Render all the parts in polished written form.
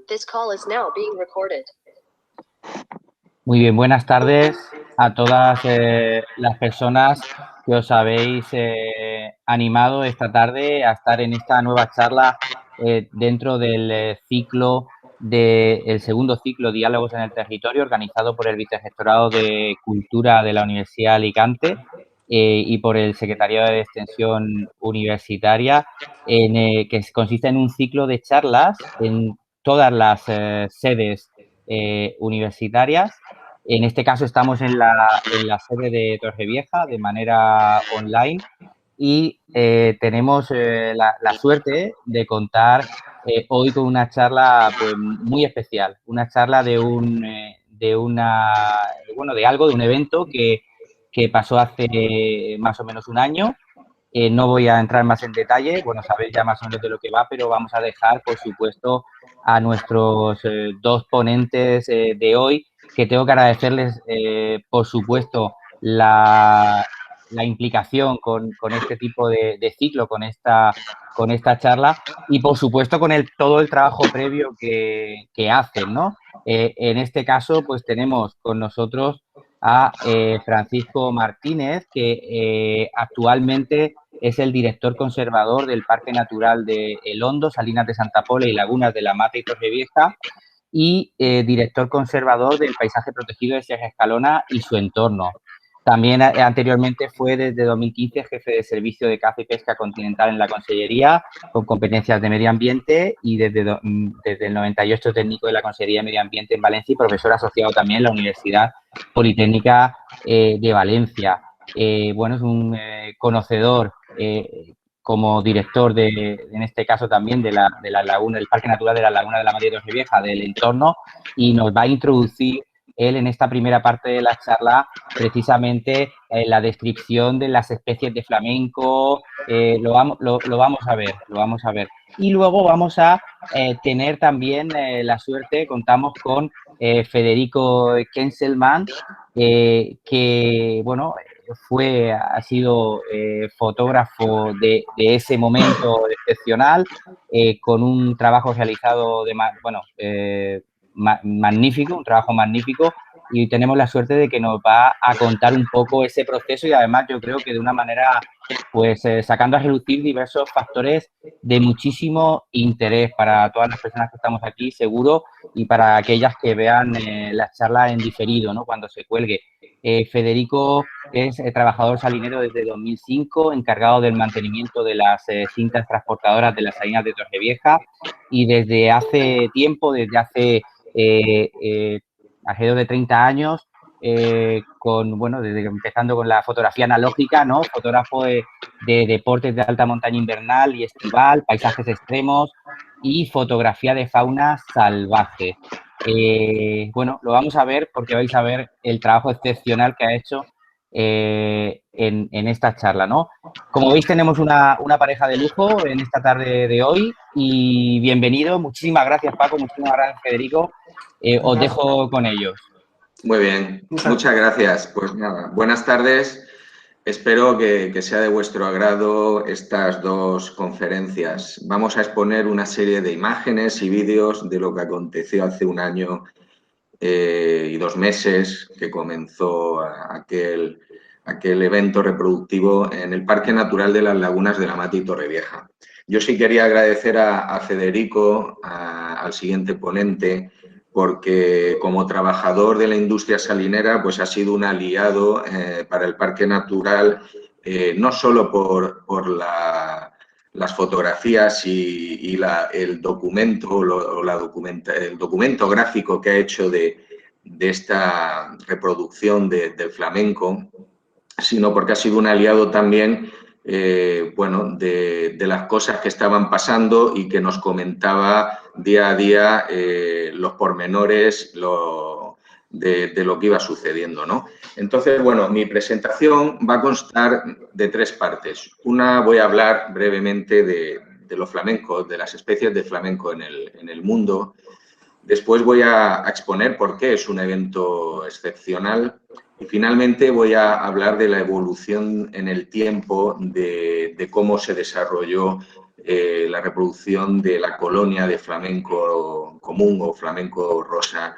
This call is now being recorded. Muy bien, buenas tardes a todas las personas que os habéis animado esta tarde a estar en esta nueva charla dentro del el segundo ciclo Diálogos en el Territorio, organizado por el Vicerrectorado de Cultura de la Universidad de Alicante y por el Secretariado de Extensión Universitaria, que consiste en un ciclo de charlas en todas las sedes universitarias. En este caso estamos en la sede de Torrevieja de manera online y tenemos la suerte de contar hoy con una charla pues, muy especial, una charla de un evento que pasó hace más o menos un año. No voy a entrar más en detalle, bueno, sabéis ya más o menos de lo que va, pero vamos a dejar, por supuesto, a nuestros dos ponentes de hoy, que tengo que agradecerles, por supuesto, la implicación con este tipo de ciclo, con esta charla y, por supuesto, con todo el trabajo previo que hacen, ¿no? En este caso, pues tenemos con nosotros a Francisco Martínez, que actualmente es el director conservador del Parque Natural de El Hondo, Salinas de Santa Pola y Lagunas de la Mata y Torrevieja, y director conservador del Paisaje Protegido de Sierra Escalona y su entorno. También anteriormente fue desde 2015 jefe de Servicio de Caza y Pesca Continental en la Consellería, con competencias de medio ambiente, y desde el 98 técnico de la Consellería de Medio Ambiente en Valencia y profesor asociado también en la Universidad Politécnica de Valencia. Bueno, es un conocedor como director en este caso también de la laguna, del Parque Natural de la Laguna de la Mata y Torrevieja, del entorno, y nos va a introducir él en esta primera parte de la charla precisamente la descripción de las especies de flamenco. Lo vamos a ver. Y luego vamos a tener también la suerte, contamos con Federico Kenselman, que, bueno, ha sido fotógrafo de ese momento excepcional, con un trabajo realizado magnífico, un trabajo magnífico, y tenemos la suerte de que nos va a contar un poco ese proceso y además yo creo que de una manera pues sacando a relucir diversos factores de muchísimo interés para todas las personas que estamos aquí, seguro, y para aquellas que vean las charlas en diferido, ¿no?, cuando se cuelgue. Federico es trabajador salinero desde 2005, encargado del mantenimiento de las cintas transportadoras de las salinas de Torrevieja, y desde hace tiempo, desde alrededor de 30 años, desde empezando con la fotografía analógica, ¿no?, fotógrafo de deportes de alta montaña invernal y estival, paisajes extremos y fotografía de fauna salvaje. Lo vamos a ver porque vais a ver el trabajo excepcional que ha hecho en esta charla, ¿no? Como veis, tenemos una pareja de lujo en esta tarde de hoy y bienvenido. Muchísimas gracias, Paco, muchísimas gracias, Federico. Os dejo con ellos. Muy bien, muchas gracias. Pues nada, buenas tardes. Espero que sea de vuestro agrado estas dos conferencias. Vamos a exponer una serie de imágenes y vídeos de lo que aconteció hace un año y 2 meses que comenzó aquel evento reproductivo en el Parque Natural de las Lagunas de la Mata y Torrevieja. Yo sí quería agradecer a Federico, al siguiente ponente, porque como trabajador de la industria salinera pues ha sido un aliado para el Parque Natural, no solo por las fotografías y el documento el documento gráfico que ha hecho de esta reproducción del flamenco, sino porque ha sido un aliado también de las cosas que estaban pasando y que nos comentaba día a día los pormenores de lo que iba sucediendo, ¿no? Entonces, bueno, mi presentación va a constar de 3 partes. Una, voy a hablar brevemente de los flamencos, de las especies de flamenco en el mundo. Después voy a exponer por qué es un evento excepcional. Y finalmente voy a hablar de la evolución en el tiempo de cómo se desarrolló la reproducción de la colonia de flamenco común o flamenco rosa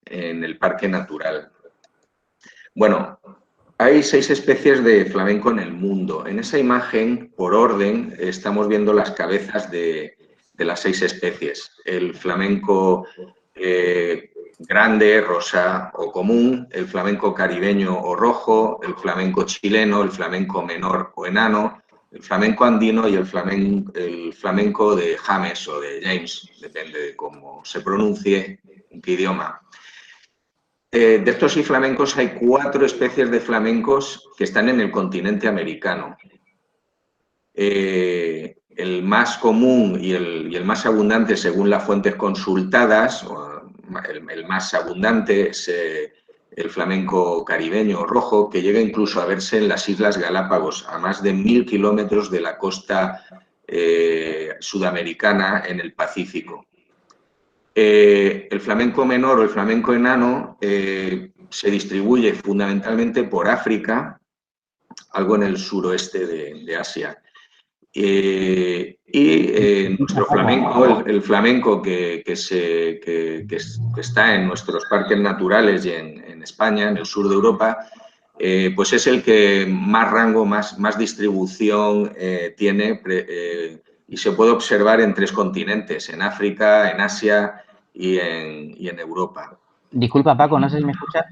en el parque natural. Bueno, hay 6 especies de flamenco en el mundo. En esa imagen, por orden, estamos viendo las cabezas de las 6 especies. El flamenco grande, rosa o común, el flamenco caribeño o rojo, el flamenco chileno, el flamenco menor o enano, el flamenco andino y el flamenco de James o de James, depende de cómo se pronuncie, en qué idioma. De estos 6 flamencos hay 4 especies de flamencos que están en el continente americano. El más común y el más abundante, según las fuentes consultadas, el más abundante es el flamenco caribeño rojo, que llega incluso a verse en las Islas Galápagos, a más de 1000 kilómetros de la costa sudamericana en el Pacífico. El flamenco menor o el flamenco enano se distribuye fundamentalmente por África, algo en el suroeste de Asia. Nuestro flamenco, el flamenco que está en nuestros parques naturales y en España, en el sur de Europa, pues es el que más rango, más distribución tiene y se puede observar en 3 continentes, en África, en Asia y en Europa. Disculpa, Paco, no sé si me escuchas.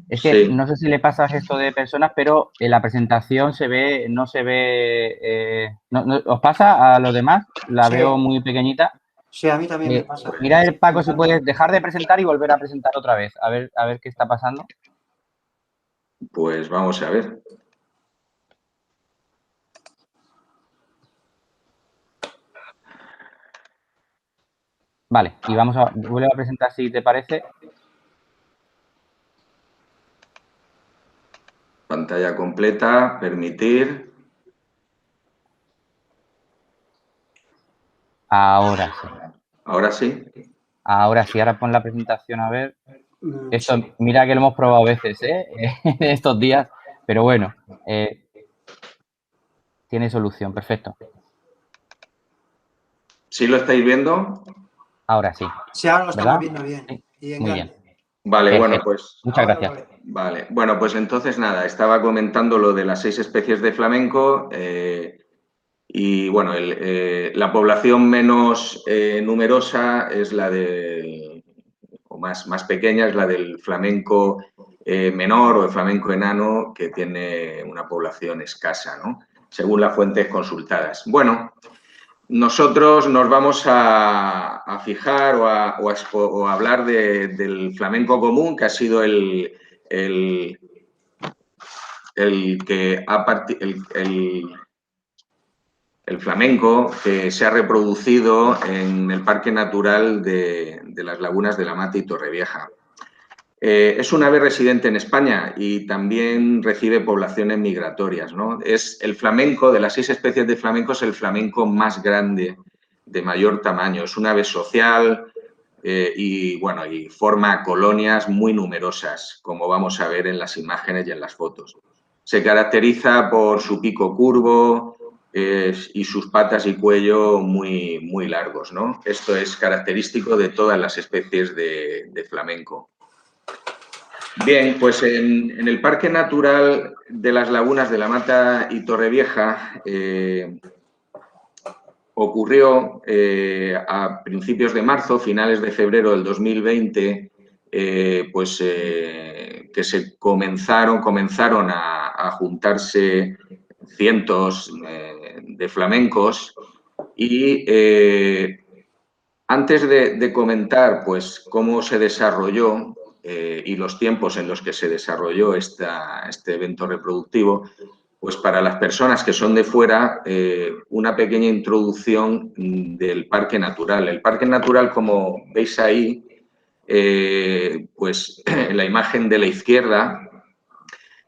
Es que Sí. no sé si le pasa a gesto de personas, pero en la presentación no se ve... ¿os pasa a los demás? La Sí. veo muy pequeñita. Sí, a mí también me pasa. Mira, Paco, si puedes dejar de presentar y volver a presentar otra vez. A ver qué está pasando. Pues vamos a ver. Vale, y vuelve a presentar si te parece. Pantalla completa, permitir. Ahora sí. ¿Ahora sí? Ahora sí, ahora pon la presentación a ver. Esto, Sí. mira que lo hemos probado veces, estos días, pero bueno, tiene solución, perfecto. ¿Sí lo estáis viendo? Ahora sí. Sí, ahora lo estamos ¿Verdad? viendo bien. Sí, Y en muy grande. bien. Vale, Perfecto. bueno, pues... Muchas Ahora gracias. Vale, bueno, pues entonces nada, estaba comentando lo de las 6 especies de flamenco y bueno, la población menos numerosa es la o más pequeña es la del flamenco menor o el flamenco enano, que tiene una población escasa, ¿no? Según las fuentes consultadas. Bueno, nosotros nos vamos a fijar o a hablar del flamenco común, que ha sido el flamenco que se ha reproducido en el Parque Natural de las Lagunas de la Mata y Torrevieja. Es un ave residente en España y también recibe poblaciones migratorias, ¿no? Es el flamenco, de las 6 especies de flamenco, es el flamenco más grande, de mayor tamaño. Es un ave social y forma colonias muy numerosas, como vamos a ver en las imágenes y en las fotos. Se caracteriza por su pico curvo y sus patas y cuello muy largos, ¿no? Esto es característico de todas las especies de flamenco. Bien, pues en el Parque Natural de las Lagunas de la Mata y Torrevieja ocurrió a principios de marzo, finales de febrero del 2020, que se comenzaron a juntarse cientos de flamencos y antes de comentar pues cómo se desarrolló y los tiempos en los que se desarrolló este evento reproductivo, pues para las personas que son de fuera, una pequeña introducción del Parque Natural. El Parque Natural, como veis ahí, pues en la imagen de la izquierda,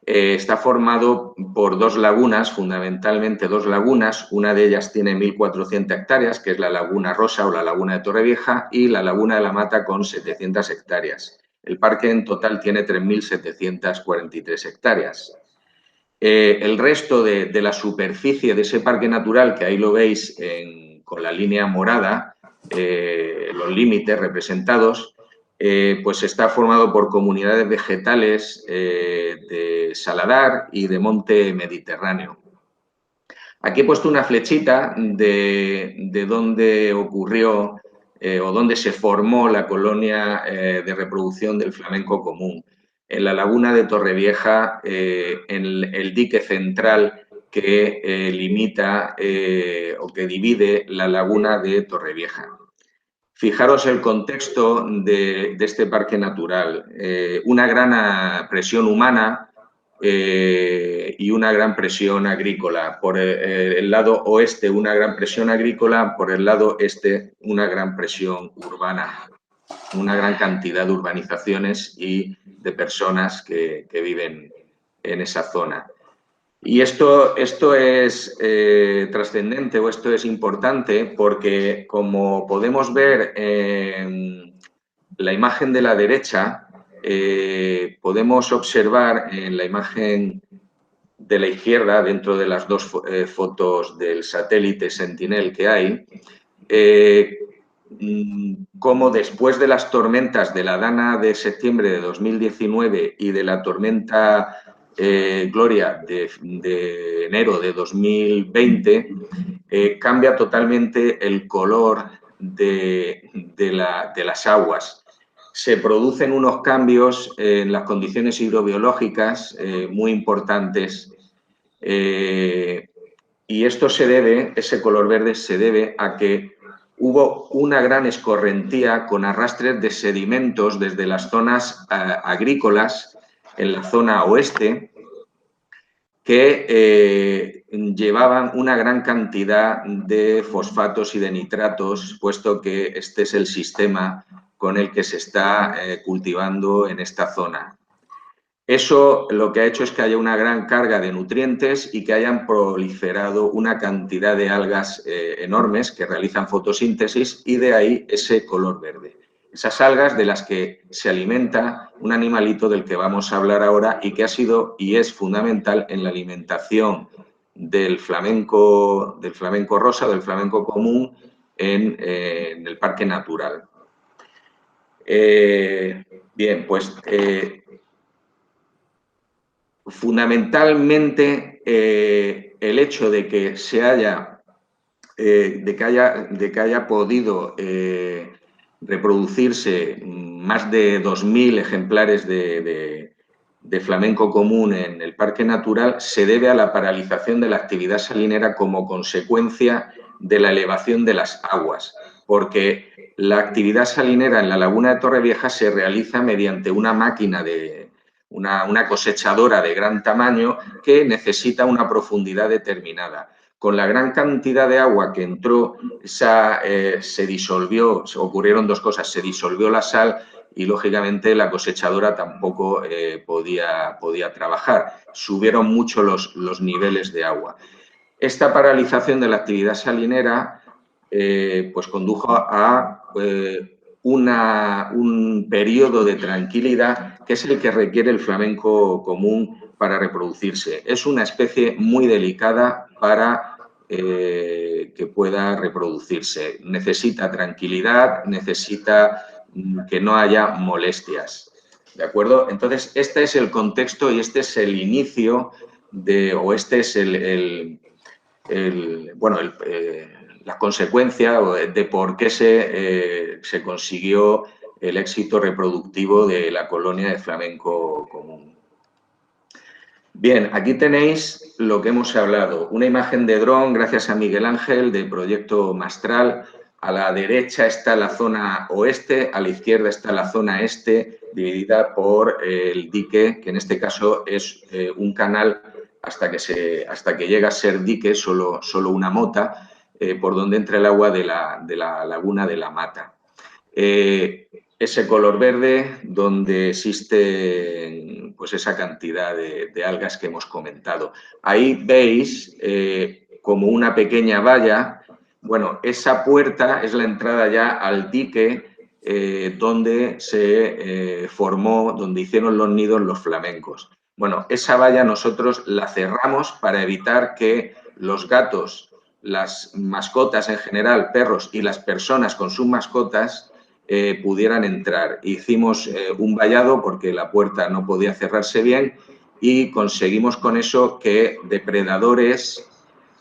está formado por 2 lagunas, fundamentalmente 2 lagunas. Una de ellas tiene 1.400 hectáreas, que es la Laguna Rosa o la Laguna de Torrevieja, y la Laguna de la Mata con 700 hectáreas. El parque en total tiene 3.743 hectáreas. El resto de la superficie de ese parque natural, que ahí lo veis con la línea morada, los límites representados, pues está formado por comunidades vegetales de saladar y de monte mediterráneo. Aquí he puesto una flechita de dónde ocurrió o dónde se formó la colonia de reproducción del flamenco común. En la laguna de Torrevieja, en el dique central que limita o que divide la laguna de Torrevieja. Fijaros el contexto de este parque natural. Una gran presión humana y una gran presión agrícola. Por el lado oeste, una gran presión agrícola, por el lado este, una gran presión urbana. Una gran cantidad de urbanizaciones y de personas que viven en esa zona. Y esto es trascendente o esto es importante porque, como podemos ver en la imagen de la derecha, podemos observar en la imagen de la izquierda, dentro de las dos fotos del satélite Sentinel que hay, cómo después de las tormentas de la Dana de septiembre de 2019 y de la tormenta Gloria de enero de 2020, cambia totalmente el color de las aguas. Se producen unos cambios en las condiciones hidrobiológicas muy importantes y esto se debe, ese color verde se debe a que hubo una gran escorrentía con arrastres de sedimentos desde las zonas agrícolas en la zona oeste que llevaban una gran cantidad de fosfatos y de nitratos, puesto que este es el sistema con el que se está cultivando en esta zona. Eso lo que ha hecho es que haya una gran carga de nutrientes y que hayan proliferado una cantidad de algas enormes que realizan fotosíntesis y de ahí ese color verde. Esas algas de las que se alimenta un animalito del que vamos a hablar ahora y que ha sido y es fundamental en la alimentación del flamenco rosa, del flamenco común en el parque natural. Bien, pues fundamentalmente el hecho de que haya podido reproducirse más de 2.000 ejemplares de flamenco común en el parque natural se debe a la paralización de la actividad salinera como consecuencia de la elevación de las aguas, porque la actividad salinera en la laguna de Torrevieja se realiza mediante una máquina una cosechadora de gran tamaño que necesita una profundidad determinada. Con la gran cantidad de agua que entró, se disolvió, ocurrieron dos cosas, se disolvió la sal y, lógicamente, la cosechadora tampoco podía trabajar. Subieron mucho los niveles de agua. Esta paralización de la actividad salinera pues condujo a un periodo de tranquilidad que es el que requiere el flamenco común para reproducirse. Es una especie muy delicada para que pueda reproducirse. Necesita tranquilidad, necesita que no haya molestias. ¿De acuerdo? Entonces, este es el contexto y este es el inicio o este es la consecuencia de por qué se consiguió el éxito reproductivo de la colonia de flamenco común. Bien, aquí tenéis lo que hemos hablado. Una imagen de dron, gracias a Miguel Ángel, del proyecto Mastral. A la derecha está la zona oeste, a la izquierda está la zona este, dividida por el dique, que en este caso es un canal hasta que llega a ser dique, solo una mota, por donde entra el agua de la laguna de la Mata. Ese color verde donde existe pues esa cantidad de algas que hemos comentado. Ahí veis como una pequeña valla. Bueno, esa puerta es la entrada ya al dique donde se formó, donde hicieron los nidos los flamencos. Bueno, esa valla nosotros la cerramos para evitar que los gatos las mascotas en general, perros y las personas con sus mascotas pudieran entrar. Hicimos un vallado porque la puerta no podía cerrarse bien y conseguimos con eso que depredadores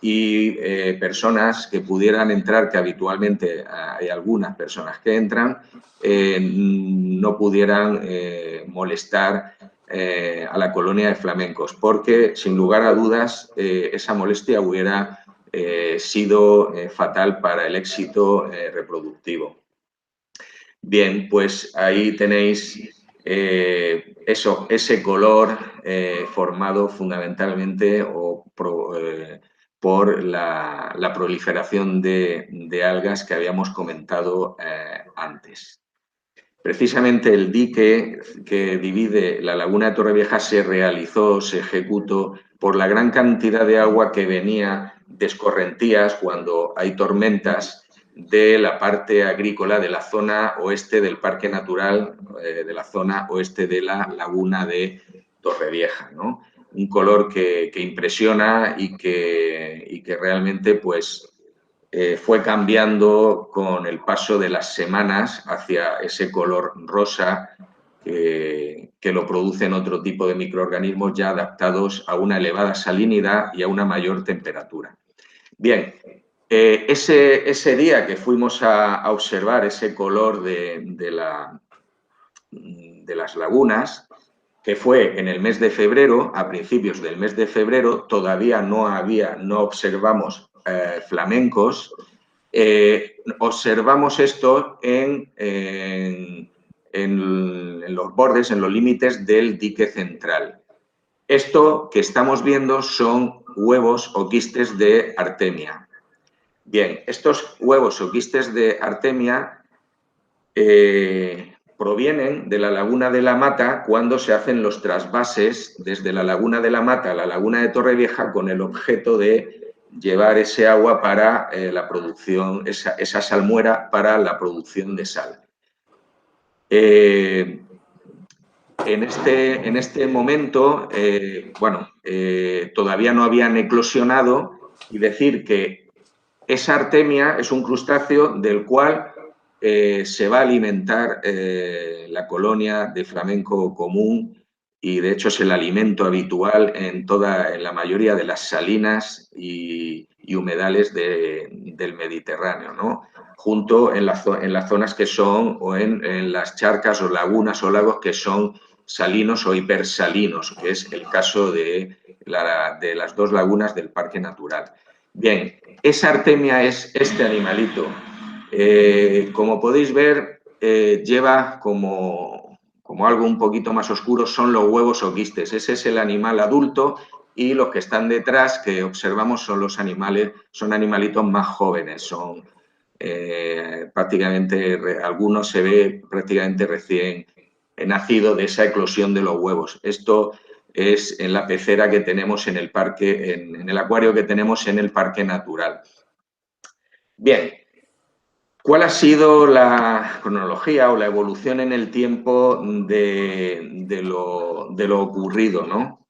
y personas que pudieran entrar, que habitualmente hay algunas personas que entran, no pudieran molestar a la colonia de flamencos, porque sin lugar a dudas esa molestia hubiera sido fatal para el éxito reproductivo. Bien, pues ahí tenéis ese color formado fundamentalmente por la proliferación de algas que habíamos comentado antes. Precisamente el dique que divide la laguna de Torrevieja se realizó, se ejecutó por la gran cantidad de agua que venía de escorrentías cuando hay tormentas de la parte agrícola de la zona oeste del Parque Natural, de la zona oeste de la laguna de Torrevieja, ¿no? Un color que impresiona y que realmente pues, fue cambiando con el paso de las semanas hacia ese color rosa que lo producen otro tipo de microorganismos ya adaptados a una elevada salinidad y a una mayor temperatura. Bien, ese día que fuimos a observar ese color de las lagunas, que fue en el mes de febrero, a principios del mes de febrero, todavía no observamos flamencos. Observamos esto en los bordes, en los límites del dique central. Esto que estamos viendo son huevos o quistes de artemia. Bien, estos huevos o quistes de artemia provienen de la laguna de la Mata cuando se hacen los trasvases desde la laguna de la Mata a la laguna de Torrevieja con el objeto de llevar ese agua para la producción, esa salmuera para la producción de sal. En este momento, todavía no habían eclosionado y decir que esa artemia es un crustáceo del cual se va a alimentar la colonia de flamenco común y de hecho es el alimento habitual en la mayoría de las salinas y humedales del Mediterráneo, ¿no? Junto en las zonas que son o en las charcas o lagunas o lagos que son salinos o hipersalinos, que es el caso de las dos lagunas del Parque Natural. Bien, esa artemia es este animalito. Como podéis ver, lleva como algo un poquito más oscuro, son los huevos o quistes. Ese es el animal adulto y los que están detrás, que observamos, son animalitos más jóvenes, son prácticamente, algunos se ve prácticamente recién nacido de esa eclosión de los huevos. Esto es en la pecera que tenemos en el parque, en el acuario que tenemos en el Parque Natural. Bien, ¿cuál ha sido la cronología o la evolución en el tiempo de lo ocurrido, ¿no?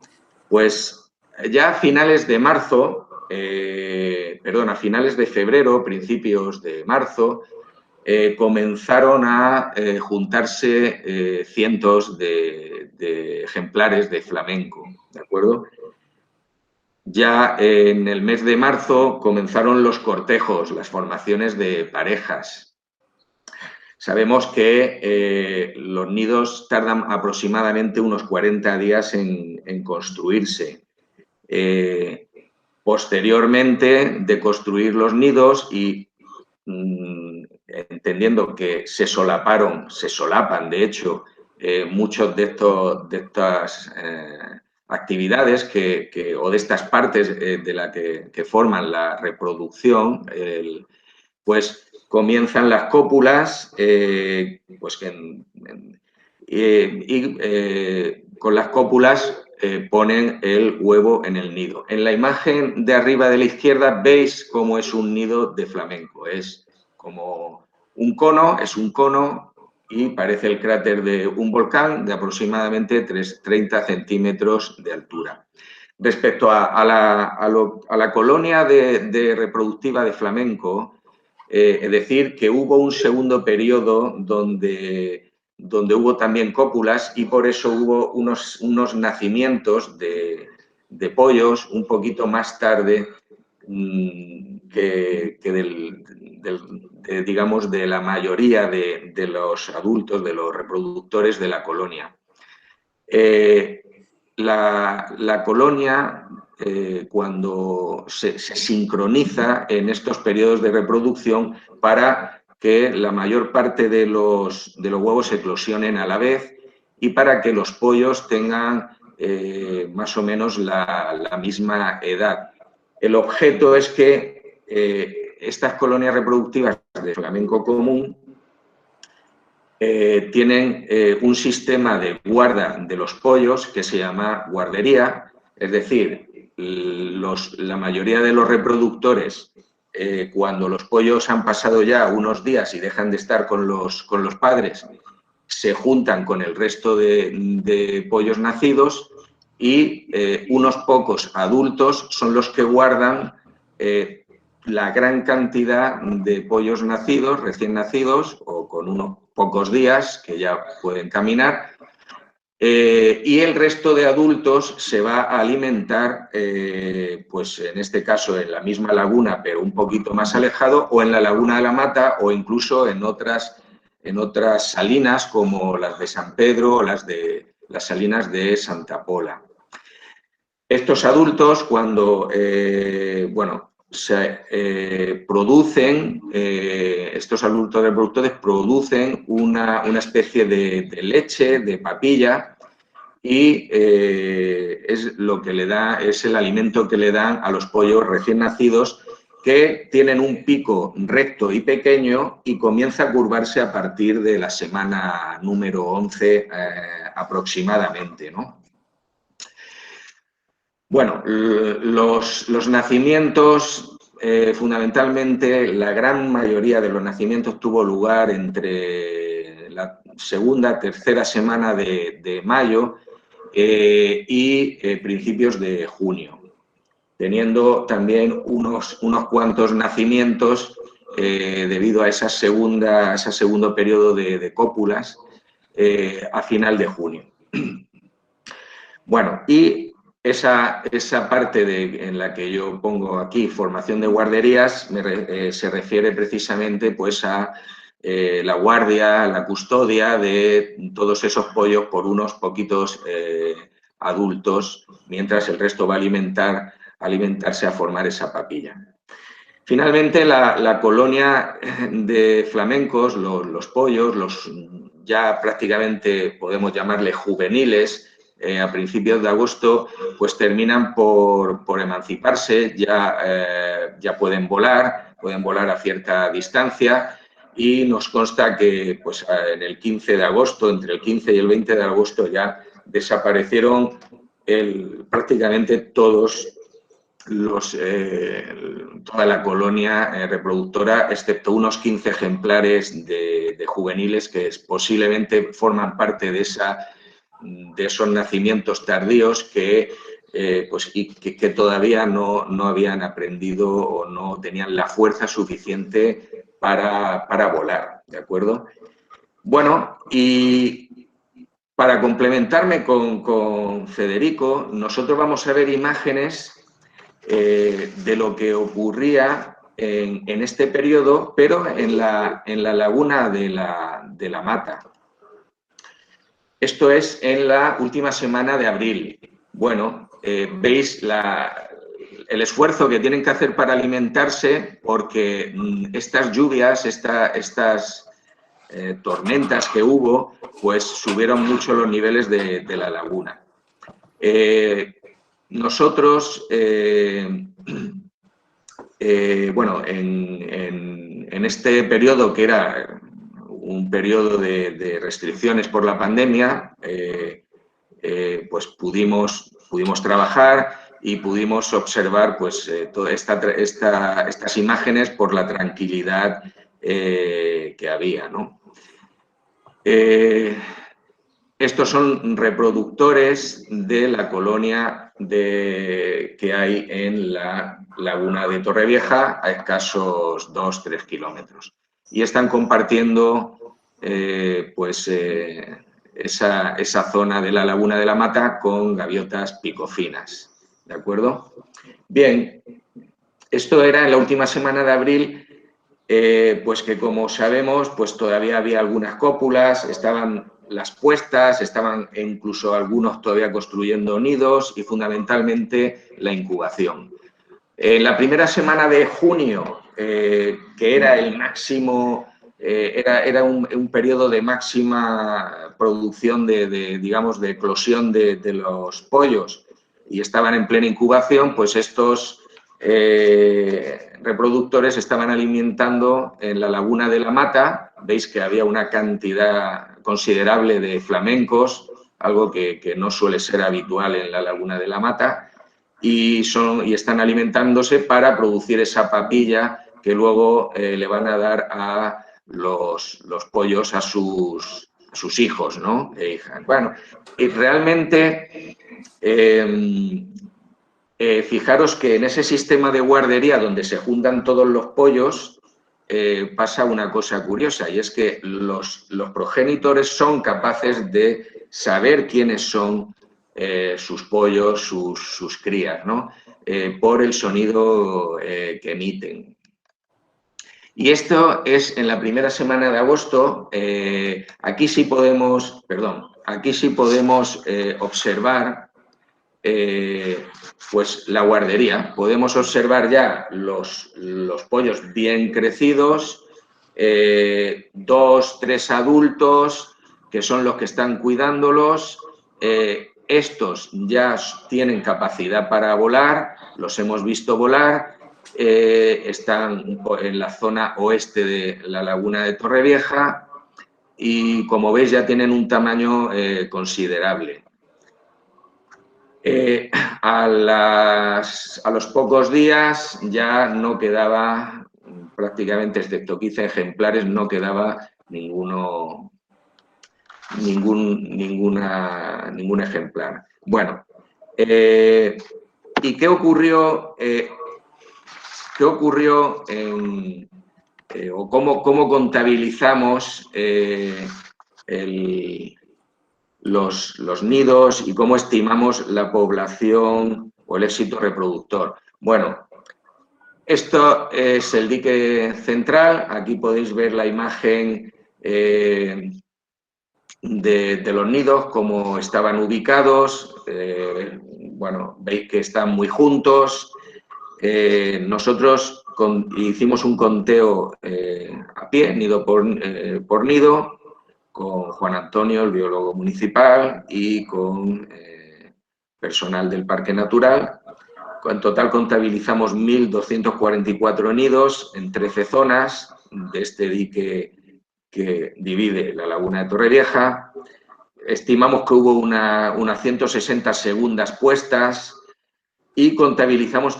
Pues ya a finales de marzo, a finales de febrero, principios de marzo, comenzaron a juntarse cientos de ejemplares de flamenco, ¿de acuerdo? Ya en el mes de marzo comenzaron los cortejos, las formaciones de parejas. Sabemos que los nidos tardan aproximadamente unos 40 días en construirse. Posteriormente de construir los nidos y entendiendo que se solapan de hecho muchos de estas actividades o de estas partes de la que forman la reproducción, pues comienzan las cópulas, con las cópulas ponen el huevo en el nido. En la imagen de arriba de la izquierda veis cómo es un nido de flamenco. Es como un cono, y parece el cráter de un volcán de aproximadamente 30 centímetros de altura. Respecto a la colonia de reproductiva de flamenco, es decir, que hubo un segundo periodo donde hubo también cópulas y por eso hubo unos nacimientos de pollos un poquito más tarde digamos, de la mayoría de los adultos, de los reproductores de la colonia. La colonia, cuando se sincroniza en estos periodos de reproducción para que la mayor parte de los huevos eclosionen a la vez y para que los pollos tengan más o menos la misma edad. El objeto es que estas colonias reproductivas de flamenco común tienen un sistema de guarda de los pollos que se llama guardería, es decir, la mayoría de los reproductores, cuando los pollos han pasado ya unos días y dejan de estar con los padres, se juntan con el resto de pollos nacidos y unos pocos adultos son los que guardan la gran cantidad de pollos nacidos, recién nacidos o con unos pocos días que ya pueden caminar, y el resto de adultos se va a alimentar, pues en este caso en la misma laguna, pero un poquito más alejado, o en la laguna de la Mata, o incluso en otras salinas como las de San Pedro o las salinas de Santa Pola. Estos adultos, cuando se producen, estos adultos reproductores producen una especie de leche, de papilla, y es lo que es el alimento que le dan a los pollos recién nacidos, que tienen un pico recto y pequeño y comienza a curvarse a partir de la semana número 11 aproximadamente, ¿no? Bueno, los nacimientos, fundamentalmente, la gran mayoría de los nacimientos tuvo lugar entre la segunda, tercera semana de mayo y principios de junio, teniendo también unos cuantos nacimientos debido a ese segundo periodo de cópulas a final de junio. Bueno, y esa parte en la que yo pongo aquí formación de guarderías se refiere precisamente pues a la guardia, la custodia de todos esos pollos por unos poquitos adultos, mientras el resto va a alimentarse a formar esa papilla. Finalmente, la colonia de flamencos, los pollos, ya prácticamente podemos llamarle juveniles, a principios de agosto, pues terminan por emanciparse, ya pueden volar a cierta distancia, y nos consta que pues, en el 15 de agosto, entre el 15 y el 20 de agosto, ya desaparecieron prácticamente toda la colonia reproductora, excepto unos 15 ejemplares de juveniles que posiblemente forman parte de esos nacimientos tardíos que todavía no habían aprendido o no tenían la fuerza suficiente para volar, ¿de acuerdo? Bueno, y para complementarme con Federico, nosotros vamos a ver imágenes de lo que ocurría en este periodo, pero en la laguna de la Mata. Esto es en la última semana de abril. Bueno, veis el esfuerzo que tienen que hacer para alimentarse, porque estas lluvias, estas tormentas que hubo, pues subieron mucho los niveles de la laguna. Nosotros, bueno, en este periodo, que era un periodo de restricciones por la pandemia, pues pudimos trabajar y pudimos observar pues, todas estas imágenes por la tranquilidad que había, ¿no? estos son reproductores de la colonia que hay en la laguna de Torrevieja, a escasos 2-3 kilómetros. Y están compartiendo esa zona de la laguna de la Mata con gaviotas picofinas. ¿De acuerdo? Bien, esto era en la última semana de abril, pues que como sabemos, pues todavía había algunas cópulas, estaban las puestas, estaban incluso algunos todavía construyendo nidos y fundamentalmente la incubación. En la primera semana de junio, que era el máximo, era un periodo de máxima producción digamos, de eclosión de los pollos y estaban en plena incubación, pues estos reproductores estaban alimentando en la laguna de la Mata. Veis que había una cantidad considerable de flamencos, algo que no suele ser habitual en la laguna de la Mata, y están alimentándose para producir esa papilla que luego le van a dar a los pollos a sus hijos, ¿no? E hijas. Bueno, y realmente fijaros que en ese sistema de guardería donde se juntan todos los pollos pasa una cosa curiosa, y es que los progenitores son capaces de saber quiénes son sus pollos, sus crías, ¿no? Por el sonido que emiten. Y esto es en la primera semana de agosto. Aquí sí podemos observar pues la guardería. Podemos observar ya los pollos bien crecidos, 2, 3 adultos, que son los que están cuidándolos. Estos ya tienen capacidad para volar, los hemos visto volar, están en la zona oeste de la laguna de Torrevieja y, como veis, ya tienen un tamaño considerable. A los pocos días ya no quedaba, prácticamente excepto 15 ejemplares, no quedaba ningún ejemplar. Bueno, ¿y qué ocurrió? O cómo contabilizamos los nidos y cómo estimamos la población o el éxito reproductor? Bueno, esto es el dique central. Aquí podéis ver la imagen de los nidos, cómo estaban ubicados. Bueno, veis que están muy juntos. Nosotros hicimos un conteo a pie, nido por nido, con Juan Antonio, el biólogo municipal, y con personal del Parque Natural. En total contabilizamos 1.244 nidos en 13 zonas de este dique que divide la laguna de Torrevieja. Estimamos que hubo unas 160 segundas puestas y contamos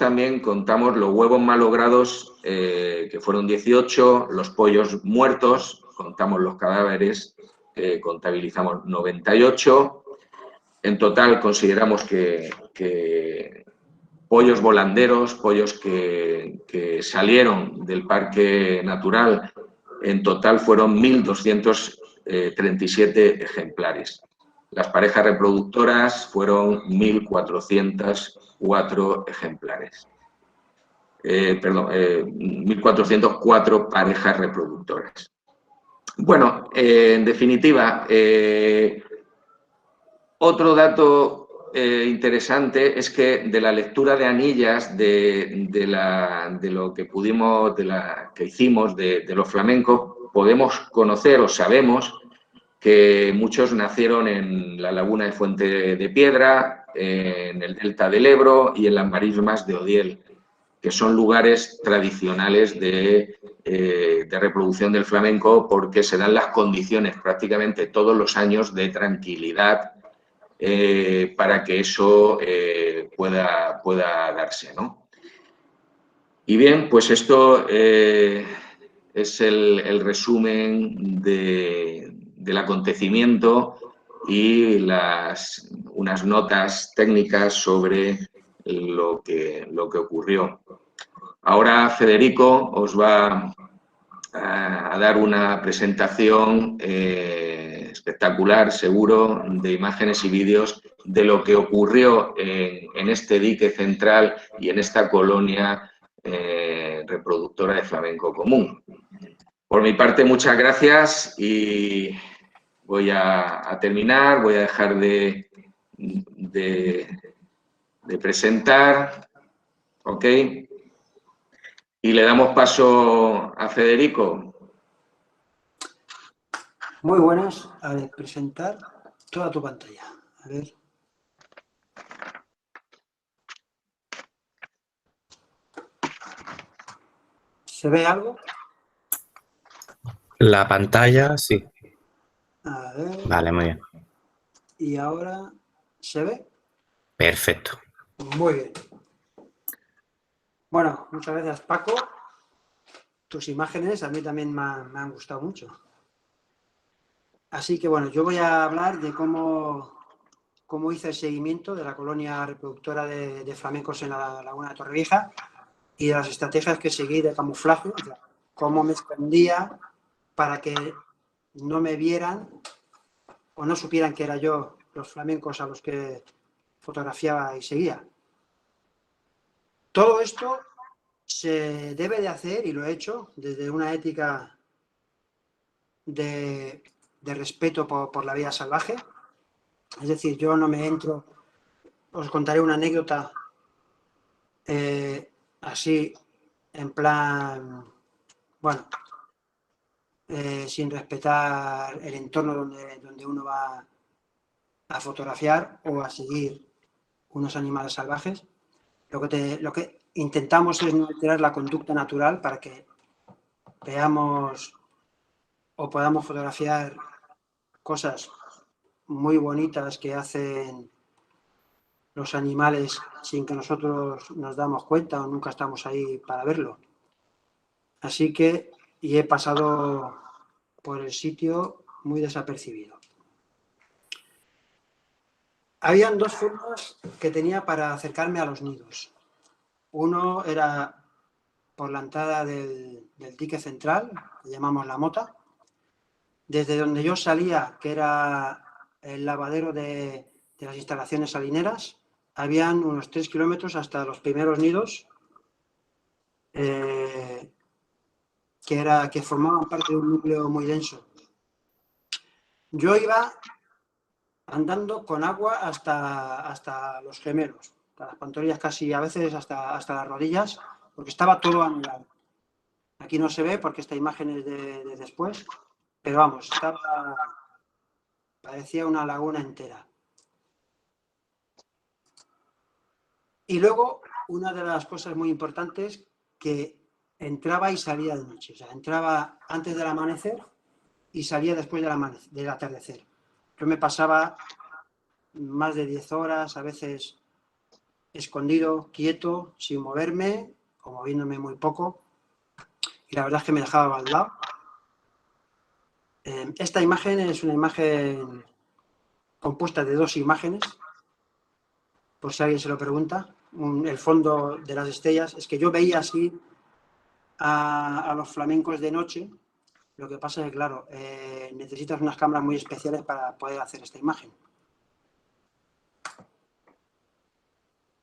los huevos malogrados, que fueron 18, los pollos muertos, contamos los cadáveres, contabilizamos 98. En total consideramos que pollos volanderos, pollos que salieron del Parque Natural, en total fueron 1.237 ejemplares. Las parejas reproductoras fueron 1.404 ejemplares. 1.404 parejas reproductoras. Bueno, en definitiva, otro dato interesante es que de la lectura de anillas que hicimos de los flamencos, podemos conocer o sabemos que muchos nacieron en la laguna de Fuente de Piedra, en el delta del Ebro y en las marismas de Odiel, que son lugares tradicionales de reproducción del flamenco, porque se dan las condiciones prácticamente todos los años de tranquilidad para que eso pueda darse, ¿no? Y bien, pues esto es el resumen del acontecimiento, y unas notas técnicas sobre lo que ocurrió. Ahora Federico os va a dar una presentación espectacular, seguro, de imágenes y vídeos de lo que ocurrió en este dique central y en esta colonia reproductora de flamenco común. Por mi parte, muchas gracias y voy a terminar, voy a dejar de presentar, ¿ok? Y le damos paso a Federico. Muy buenas. A ver, presentar toda tu pantalla. A ver. ¿Se ve algo? La pantalla, sí. A ver. Vale, muy bien. Y ahora, ¿se ve? Perfecto. Muy bien. Bueno, muchas gracias, Paco. Tus imágenes a mí también me han gustado mucho. Así que bueno, yo voy a hablar de cómo hice el seguimiento de la colonia reproductora de flamencos en la laguna de Torrevieja y de las estrategias que seguí de camuflaje, o sea, cómo me escondía para que no me vieran o no supieran que era yo los flamencos a los que fotografiaba y seguía. Todo esto se debe de hacer, y lo he hecho, desde una ética de respeto por la vida salvaje. Es decir, yo no me entro, os contaré una anécdota así, en plan, bueno, sin respetar el entorno donde uno va a fotografiar o a seguir unos animales salvajes. Lo que intentamos es no alterar la conducta natural para que veamos o podamos fotografiar cosas muy bonitas que hacen los animales sin que nosotros nos damos cuenta o nunca estamos ahí para verlo. Así que he pasado por el sitio muy desapercibido. Habían dos formas que tenía para acercarme a los nidos. Uno era por la entrada del dique central, que llamamos la mota, desde donde yo salía, que era el lavadero de las instalaciones salineras, habían unos 3 kilómetros hasta los primeros nidos que formaban parte de un núcleo muy denso. Yo iba andando con agua hasta los gemelos, hasta las pantorrillas, casi a veces hasta las rodillas, porque estaba todo anulado. Aquí no se ve porque esta imagen es de después, pero vamos, parecía una laguna entera. Y luego, una de las cosas muy importantes, que entraba y salía de noche. O sea, entraba antes del amanecer y salía después del atardecer. Yo me pasaba más de 10 horas, a veces escondido, quieto, sin moverme o moviéndome muy poco. Y la verdad es que me dejaba al lado. Esta imagen es una imagen compuesta de dos imágenes, por si alguien se lo pregunta. El fondo de las estrellas, es que yo veía así a los flamencos de noche. Lo que pasa es que, claro, necesitas unas cámaras muy especiales para poder hacer esta imagen.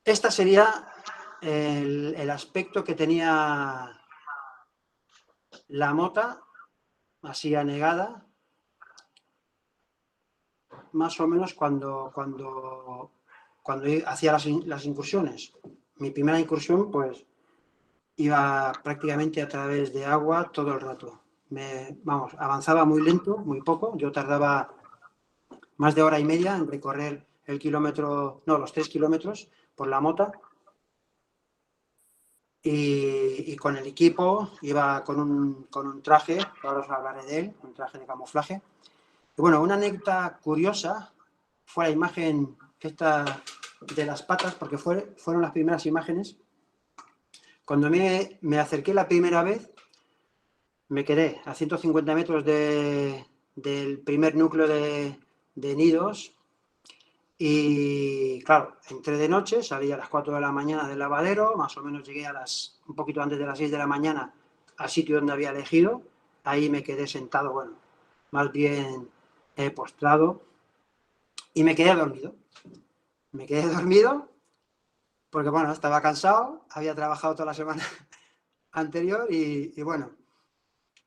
Esta sería el aspecto que tenía la mota, así anegada, más o menos cuando hacía las incursiones. Mi primera incursión, pues, iba prácticamente a través de agua todo el rato. Avanzaba muy lento, muy poco. Yo tardaba más de hora y media en recorrer los 3 kilómetros por la mota. Y con el equipo iba con un traje, que ahora os hablaré de él, un traje de camuflaje. Y bueno, una anécdota curiosa fue la imagen esta de las patas, porque fueron las primeras imágenes. Cuando me acerqué la primera vez, me quedé a 150 metros del primer núcleo de de nidos. Y claro, entré de noche, salí a las 4 de la mañana del lavadero, más o menos llegué un poquito antes de las 6 de la mañana al sitio donde había elegido. Ahí me quedé sentado, bueno, más bien postrado, y me quedé dormido. Me quedé dormido porque, bueno, estaba cansado, había trabajado toda la semana anterior y bueno,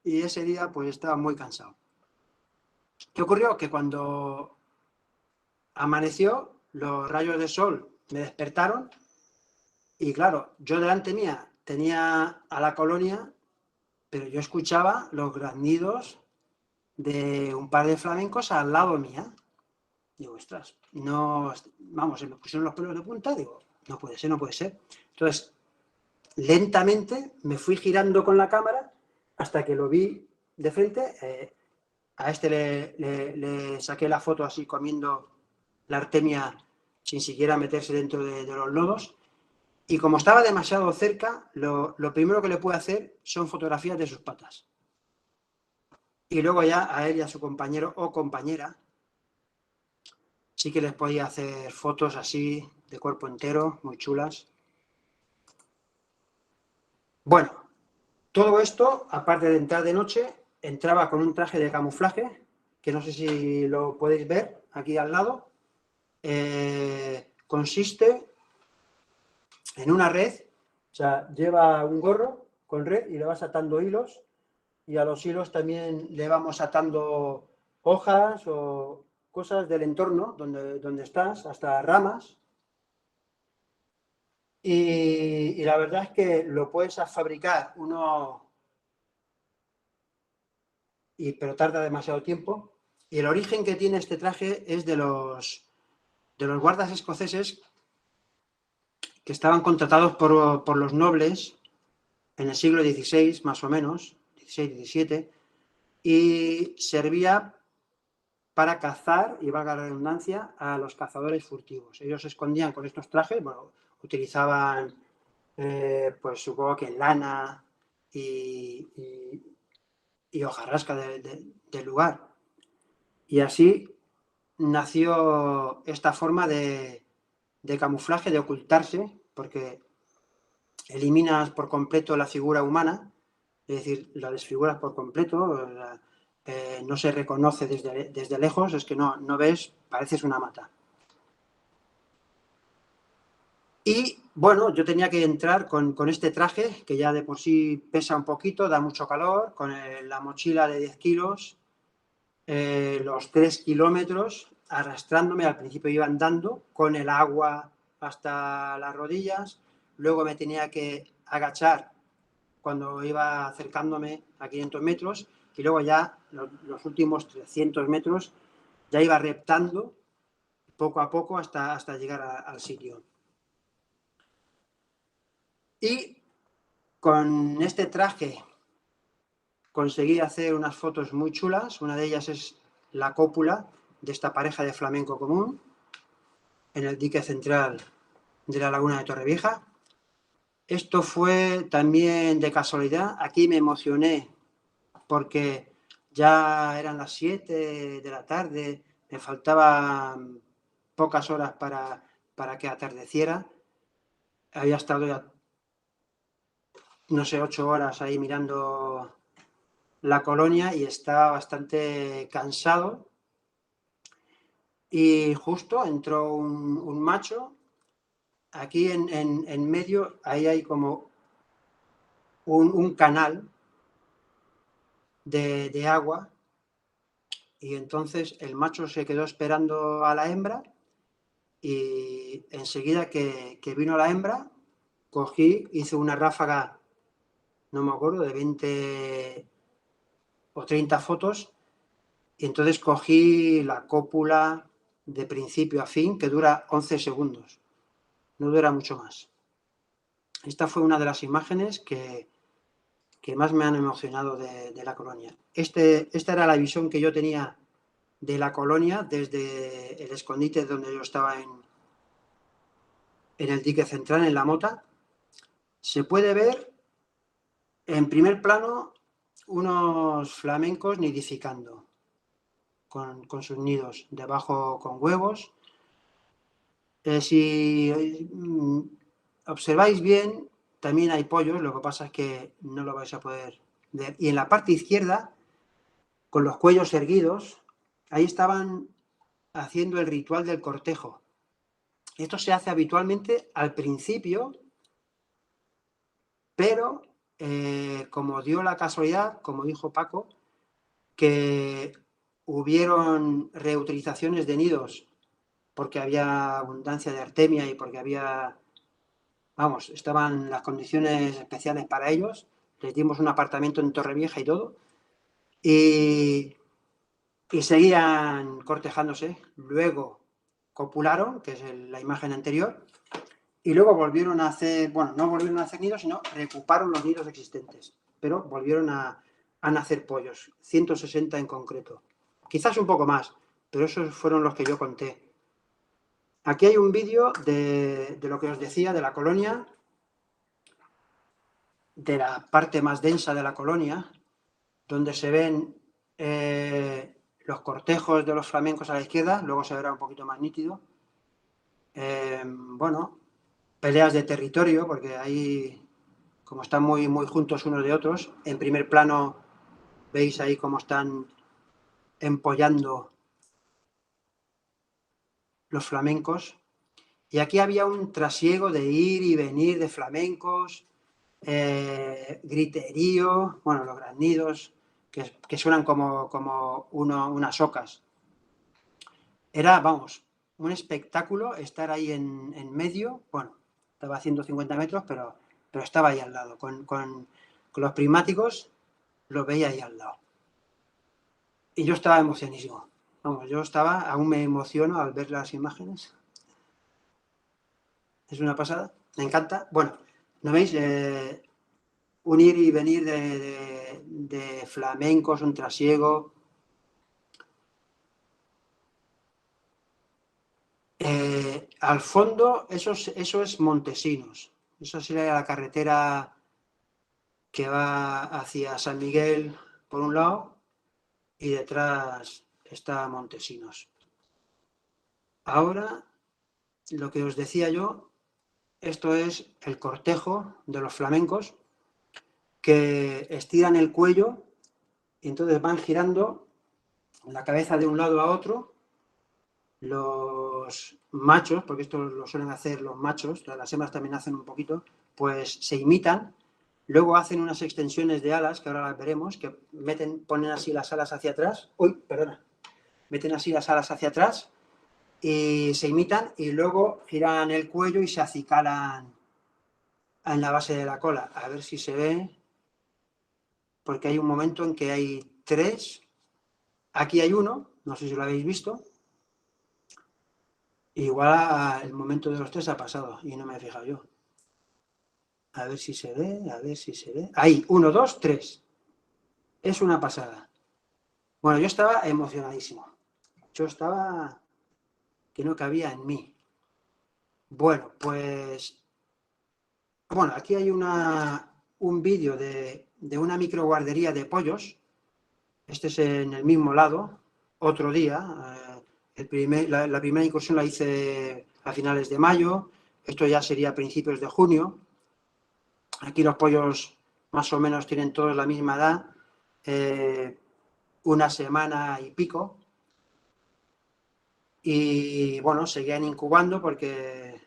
y ese día pues estaba muy cansado. ¿Qué ocurrió? Que cuando amaneció, los rayos de sol me despertaron y claro, yo delante mía tenía a la colonia, pero yo escuchaba los graznidos de un par de flamencos al lado mía. Digo, ostras, no, vamos, se me pusieron los pelos de punta, digo, no puede ser, no puede ser. Entonces, lentamente me fui girando con la cámara hasta que lo vi de frente. A este le saqué la foto así comiendo la artemia sin siquiera meterse dentro de los lodos. Y como estaba demasiado cerca, lo primero que le pude hacer son fotografías de sus patas. Y luego ya a él y a su compañero o compañera sí que les podía hacer fotos así de cuerpo entero, muy chulas. Bueno, todo esto, aparte de entrar de noche, entraba con un traje de camuflaje, que no sé si lo podéis ver aquí al lado. Consiste en una red, o sea, lleva un gorro con red y le vas atando hilos, y a los hilos también le vamos atando hojas o cosas del entorno donde estás, hasta ramas. Y la verdad es que lo puedes fabricar pero tarda demasiado tiempo. Y el origen que tiene este traje es de los guardas escoceses que estaban contratados por los nobles en el siglo XVI, más o menos, XVI-XVII, y servía para cazar, y valga la redundancia, a los cazadores furtivos. Ellos se escondían con estos trajes, bueno, utilizaban, pues supongo que lana y hojarasca del lugar. Y así nació esta forma de camuflaje, de ocultarse, porque eliminas por completo la figura humana, es decir, la desfiguras por completo, no se reconoce desde lejos, es que no ves, pareces una mata. Y bueno, yo tenía que entrar con este traje, que ya de por sí pesa un poquito, da mucho calor, con la mochila de 10 kilos, los 3 kilómetros, arrastrándome. Al principio iba andando con el agua hasta las rodillas, luego me tenía que agachar cuando iba acercándome a 500 metros y luego ya los últimos 300 metros ya iba reptando poco a poco hasta llegar al sitio. Y con este traje conseguí hacer unas fotos muy chulas. Una de ellas es la cópula de esta pareja de flamenco común en el dique central de la laguna de Torrevieja. Esto fue también de casualidad. Aquí me emocioné porque ya eran las 7 de la tarde, me faltaban pocas horas para que atardeciera. Había estado ya, no sé, 8 horas ahí mirando la colonia y estaba bastante cansado. Y justo entró un macho. Aquí en medio, ahí hay como un canal de agua, y entonces el macho se quedó esperando a la hembra y enseguida que vino la hembra, cogí, hice una ráfaga, no me acuerdo, de 20 o 30 fotos, y entonces cogí la cópula de principio a fin, que dura 11 segundos, no dura mucho más. Esta fue una de las imágenes que más me han emocionado de la colonia. Esta era la visión que yo tenía de la colonia desde el escondite donde yo estaba en el dique central, en la mota. Se puede ver en primer plano unos flamencos nidificando. con sus nidos, debajo con huevos. Si observáis bien, también hay pollos, lo que pasa es que no lo vais a poder ver. Y en la parte izquierda, con los cuellos erguidos, ahí estaban haciendo el ritual del cortejo. Esto se hace habitualmente al principio, pero como dio la casualidad, como dijo Paco, que hubieron reutilizaciones de nidos porque había abundancia de artemia y porque había, vamos, estaban las condiciones especiales para ellos. Les dimos un apartamento en Torrevieja y todo. Y seguían cortejándose. Luego copularon, que es la imagen anterior, y luego volvieron a hacer, bueno, no volvieron a hacer nidos, sino reocuparon los nidos existentes, pero volvieron a nacer pollos, 160 en concreto. Quizás un poco más, pero esos fueron los que yo conté. Aquí hay un vídeo de lo que os decía, de la colonia, de la parte más densa de la colonia, donde se ven los cortejos de los flamencos a la izquierda, luego se verá un poquito más nítido. Bueno, peleas de territorio, porque ahí, como están muy, muy juntos unos de otros, en primer plano veis ahí cómo están empollando los flamencos. Y aquí había un trasiego de ir y venir de flamencos, griterío, bueno, los graznidos, que suenan como unas ocas. Era, vamos, un espectáculo estar ahí en medio. Bueno, estaba a 150 metros, pero estaba ahí al lado. Con los prismáticos los veía ahí al lado. Y yo estaba emocionísimo. Vamos, aún me emociono al ver las imágenes. Es una pasada, me encanta. Bueno, ¿no veis? Un ir y venir de flamencos, un trasiego. Al fondo, eso es Montesinos. Eso sería la carretera que va hacia San Miguel por un lado y detrás está Montesinos. Ahora, lo que os decía yo, esto es el cortejo de los flamencos que estiran el cuello y entonces van girando la cabeza de un lado a otro. Los machos, porque esto lo suelen hacer los machos, las hembras también hacen un poquito, pues se imitan, luego hacen unas extensiones de alas, que ahora las veremos, que ponen así las alas hacia atrás, meten así las alas hacia atrás y se imitan y luego giran el cuello y se acicalan en la base de la cola. A ver si se ve, porque hay un momento en que hay 3, aquí hay uno, no sé si lo habéis visto. Igual el momento de los 3 ha pasado y no me he fijado yo. A ver si se ve, a ver si se ve. Ahí, 1, 2, 3. Es una pasada. Bueno, yo estaba emocionadísimo. Yo estaba que no cabía en mí. Bueno, pues... Bueno, aquí hay un vídeo de una microguardería de pollos. Este es en el mismo lado. Otro día. La primera incursión la hice a finales de mayo. Esto ya sería a principios de junio. Aquí los pollos más o menos tienen todos la misma edad, una semana y pico. Y bueno, seguían incubando porque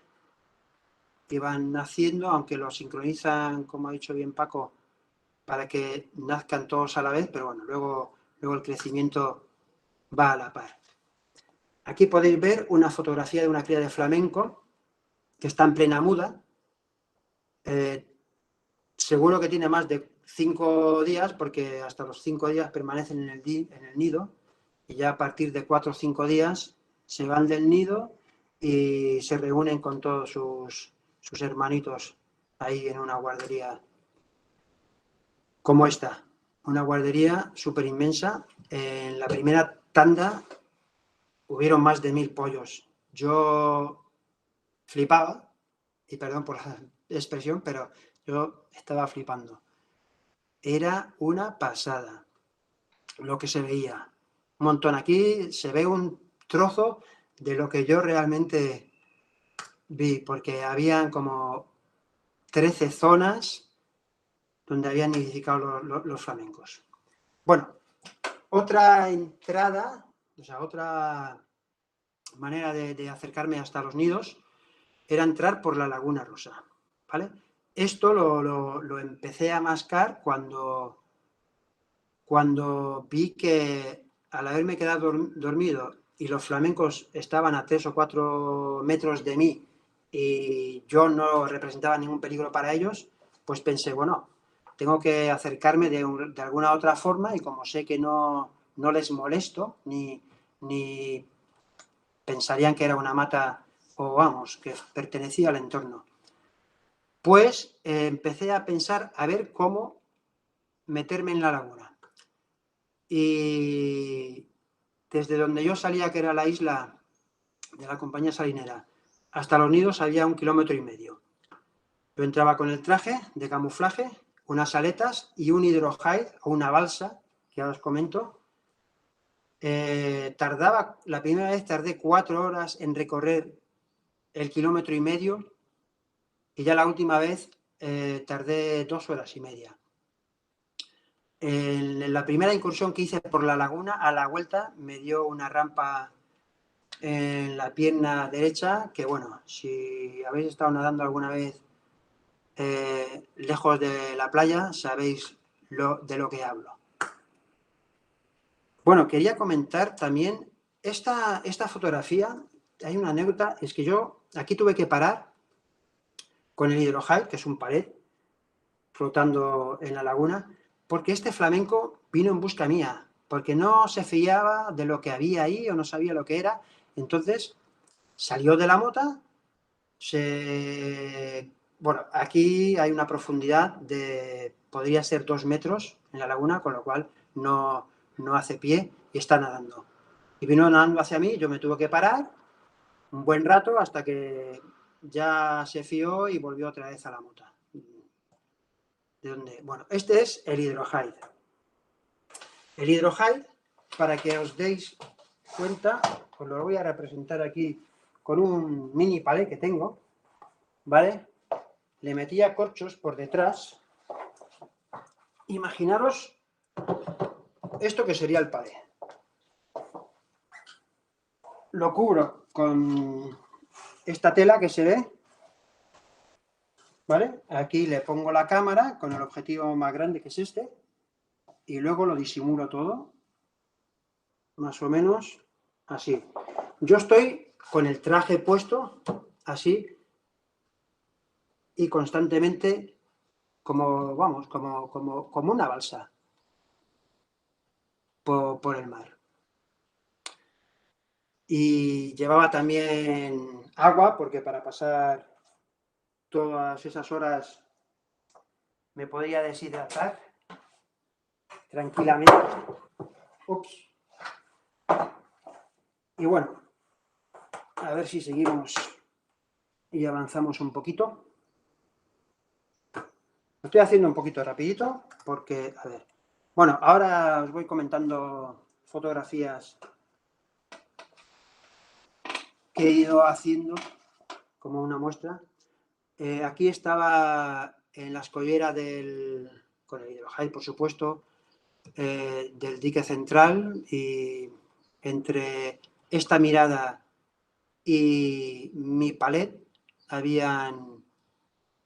iban naciendo, aunque los sincronizan, como ha dicho bien Paco, para que nazcan todos a la vez, pero bueno, luego el crecimiento va a la par. Aquí podéis ver una fotografía de una cría de flamenco que está en plena muda. Seguro que tiene más de 5 días, porque hasta los 5 días permanecen en el nido, y ya a partir de 4 o 5 días se van del nido y se reúnen con todos sus hermanitos ahí en una guardería como esta. Una guardería súper inmensa. En la primera tanda hubieron más de 1000 pollos. Yo flipaba, y perdón por la expresión, pero yo estaba flipando. Era una pasada lo que se veía. Un montón. Aquí se ve un trozo de lo que yo realmente vi, porque habían como 13 zonas donde habían nidificado los flamencos. Bueno, otra entrada, o sea, otra manera de acercarme hasta los nidos era entrar por la Laguna Rosa, ¿vale? Esto lo empecé a mascar cuando vi que al haberme quedado dormido y los flamencos estaban a 3 o 4 metros de mí y yo no representaba ningún peligro para ellos, pues pensé, bueno, tengo que acercarme de alguna otra forma y como sé que no les molesto ni pensarían que era una mata o vamos, que pertenecía al entorno. Pues empecé a pensar a ver cómo meterme en la laguna. Y desde donde yo salía, que era la isla de la compañía salinera, hasta los nidos había 1,5 kilómetros. Yo entraba con el traje de camuflaje, unas aletas y un hidrohide o una balsa, que ahora os comento. La primera vez tardé 4 horas en recorrer el 1,5 kilómetros y ya la última vez tardé 2 horas y media. En la primera incursión que hice por la laguna, a la vuelta me dio una rampa en la pierna derecha, que bueno, si habéis estado nadando alguna vez lejos de la playa, sabéis de lo que hablo. Bueno, quería comentar también esta fotografía. Hay una anécdota, es que yo aquí tuve que parar con el hidrohide, que es un palet flotando en la laguna, porque este flamenco vino en busca mía, porque no se fiaba de lo que había ahí o no sabía lo que era. Entonces salió de la mota, bueno, aquí hay una profundidad de, podría ser 2 metros en la laguna, con lo cual no hace pie y está nadando. Y vino nadando hacia mí, yo me tuve que parar un buen rato hasta que ya se fió y volvió otra vez a la mota. ¿De dónde? Bueno, este es el hidrohide. El hidrohide, para que os deis cuenta, os lo voy a representar aquí con un mini palet que tengo, ¿vale? Le metía corchos por detrás. Imaginaros esto que sería el palet. Lo cubro con esta tela que se ve, ¿vale? Aquí le pongo la cámara con el objetivo más grande, que es este, y luego lo disimulo todo, más o menos así. Yo estoy con el traje puesto así y constantemente como, vamos, como una balsa por el mar. Y llevaba también agua, porque para pasar todas esas horas me podía deshidratar tranquilamente. Ups. Y bueno, a ver si seguimos y avanzamos un poquito. Lo estoy haciendo un poquito rapidito porque, a ver, bueno, ahora os voy comentando fotografías que he ido haciendo como una muestra. Aquí estaba en la escollera con el hidrohide, por supuesto, del dique central, y entre esta mirada y mi palet habían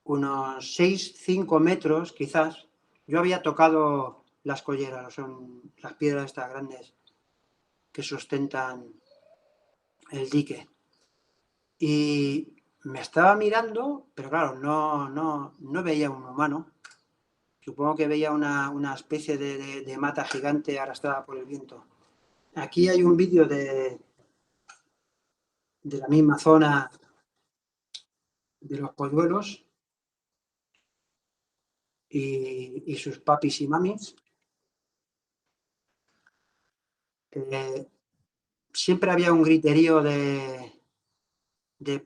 unos 6-5 metros quizás. Yo había tocado la escollera, son las piedras estas grandes que sustentan el dique. Y me estaba mirando, pero claro, no veía un humano. Supongo que veía una especie de mata gigante arrastrada por el viento. Aquí hay un vídeo de la misma zona de los polluelos y sus papis y mamis. Siempre había un griterío de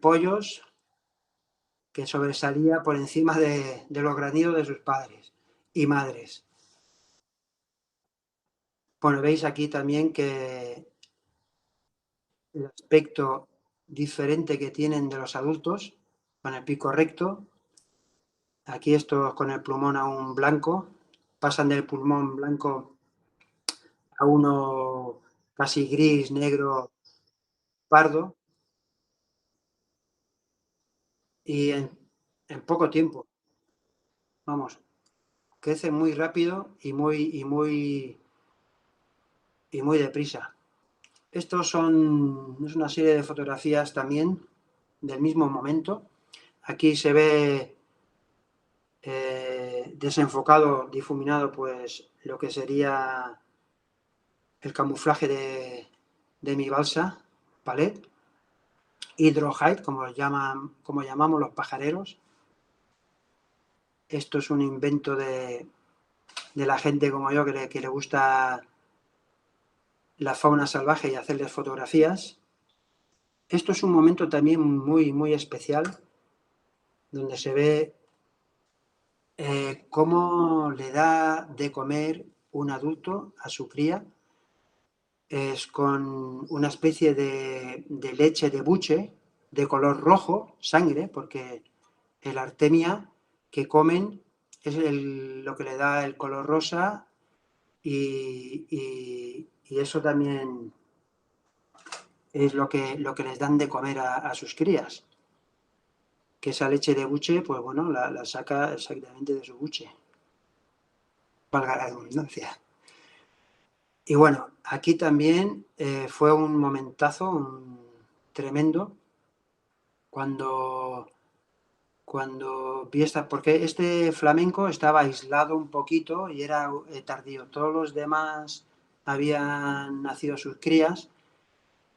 pollos que sobresalía por encima de los granidos de sus padres y madres. Bueno, veis aquí también que el aspecto diferente que tienen de los adultos, con el pico recto. Aquí estos con el plumón aún blanco, pasan del pulmón blanco a uno casi gris, negro, pardo, y en poco tiempo, vamos, crece muy rápido y muy deprisa. Estos es una serie de fotografías también del mismo momento. Aquí se ve desenfocado, difuminado, pues lo que sería el camuflaje de mi balsa, palet, hydrohide, como llamamos los pajareros. Esto es un invento de la gente como yo que le gusta la fauna salvaje y hacerles fotografías. Esto es un momento también muy especial, donde se ve cómo le da de comer un adulto a su cría. Es con una especie de leche de buche de color rojo, sangre, porque el artemia que comen es lo que le da el color rosa y eso también es lo que les dan de comer a sus crías. Que esa leche de buche, pues bueno, la saca exactamente de su buche. Valga la redundancia. Y bueno, aquí también fue un momentazo tremendo cuando vi porque este flamenco estaba aislado un poquito y era tardío. Todos los demás habían nacido sus crías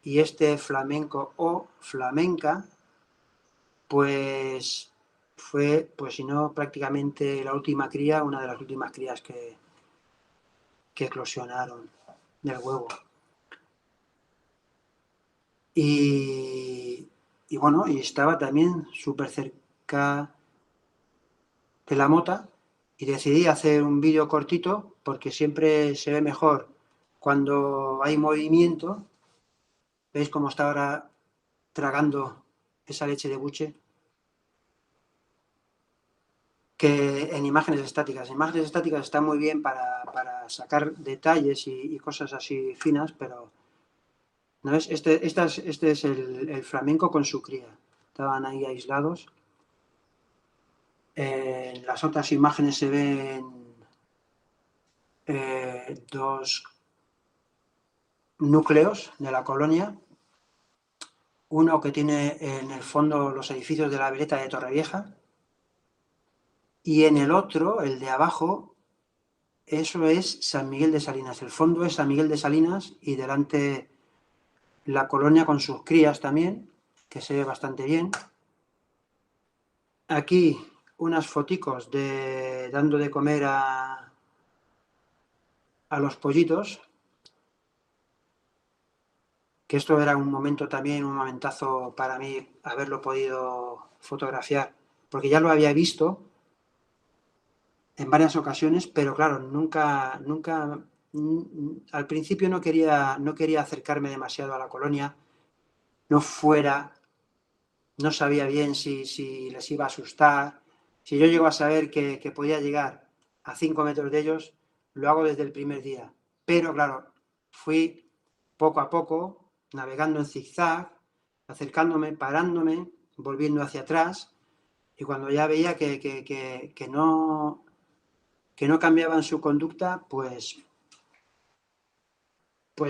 y este flamenco o flamenca, pues fue, pues si no prácticamente la última cría, una de las últimas crías que eclosionaron del huevo. Y bueno, y estaba también súper cerca de la mota y decidí hacer un vídeo cortito porque siempre se ve mejor cuando hay movimiento. ¿Veis cómo está ahora tragando esa leche de buche? Que en imágenes estáticas. En imágenes estáticas está muy bien para sacar detalles y cosas así finas, pero ¿no ves? Este es el flamenco con su cría. Estaban ahí aislados. En las otras imágenes se ven dos núcleos de la colonia. Uno que tiene en el fondo los edificios de la Veleta de Torrevieja. Y en el otro, el de abajo, eso es San Miguel de Salinas. El fondo es San Miguel de Salinas y delante la colonia con sus crías también, que se ve bastante bien. Aquí unas foticos dando de comer a los pollitos, que esto era un momento también, un momentazo para mí haberlo podido fotografiar, porque ya lo había visto en varias ocasiones, pero claro, nunca, al principio no quería acercarme demasiado a la colonia, no sabía bien si les iba a asustar. Si yo llego a saber que podía llegar a 5 metros de ellos, lo hago desde el primer día. Pero claro, fui poco a poco, navegando en zigzag, acercándome, parándome, volviendo hacia atrás, y cuando ya veía que no cambiaban su conducta, pues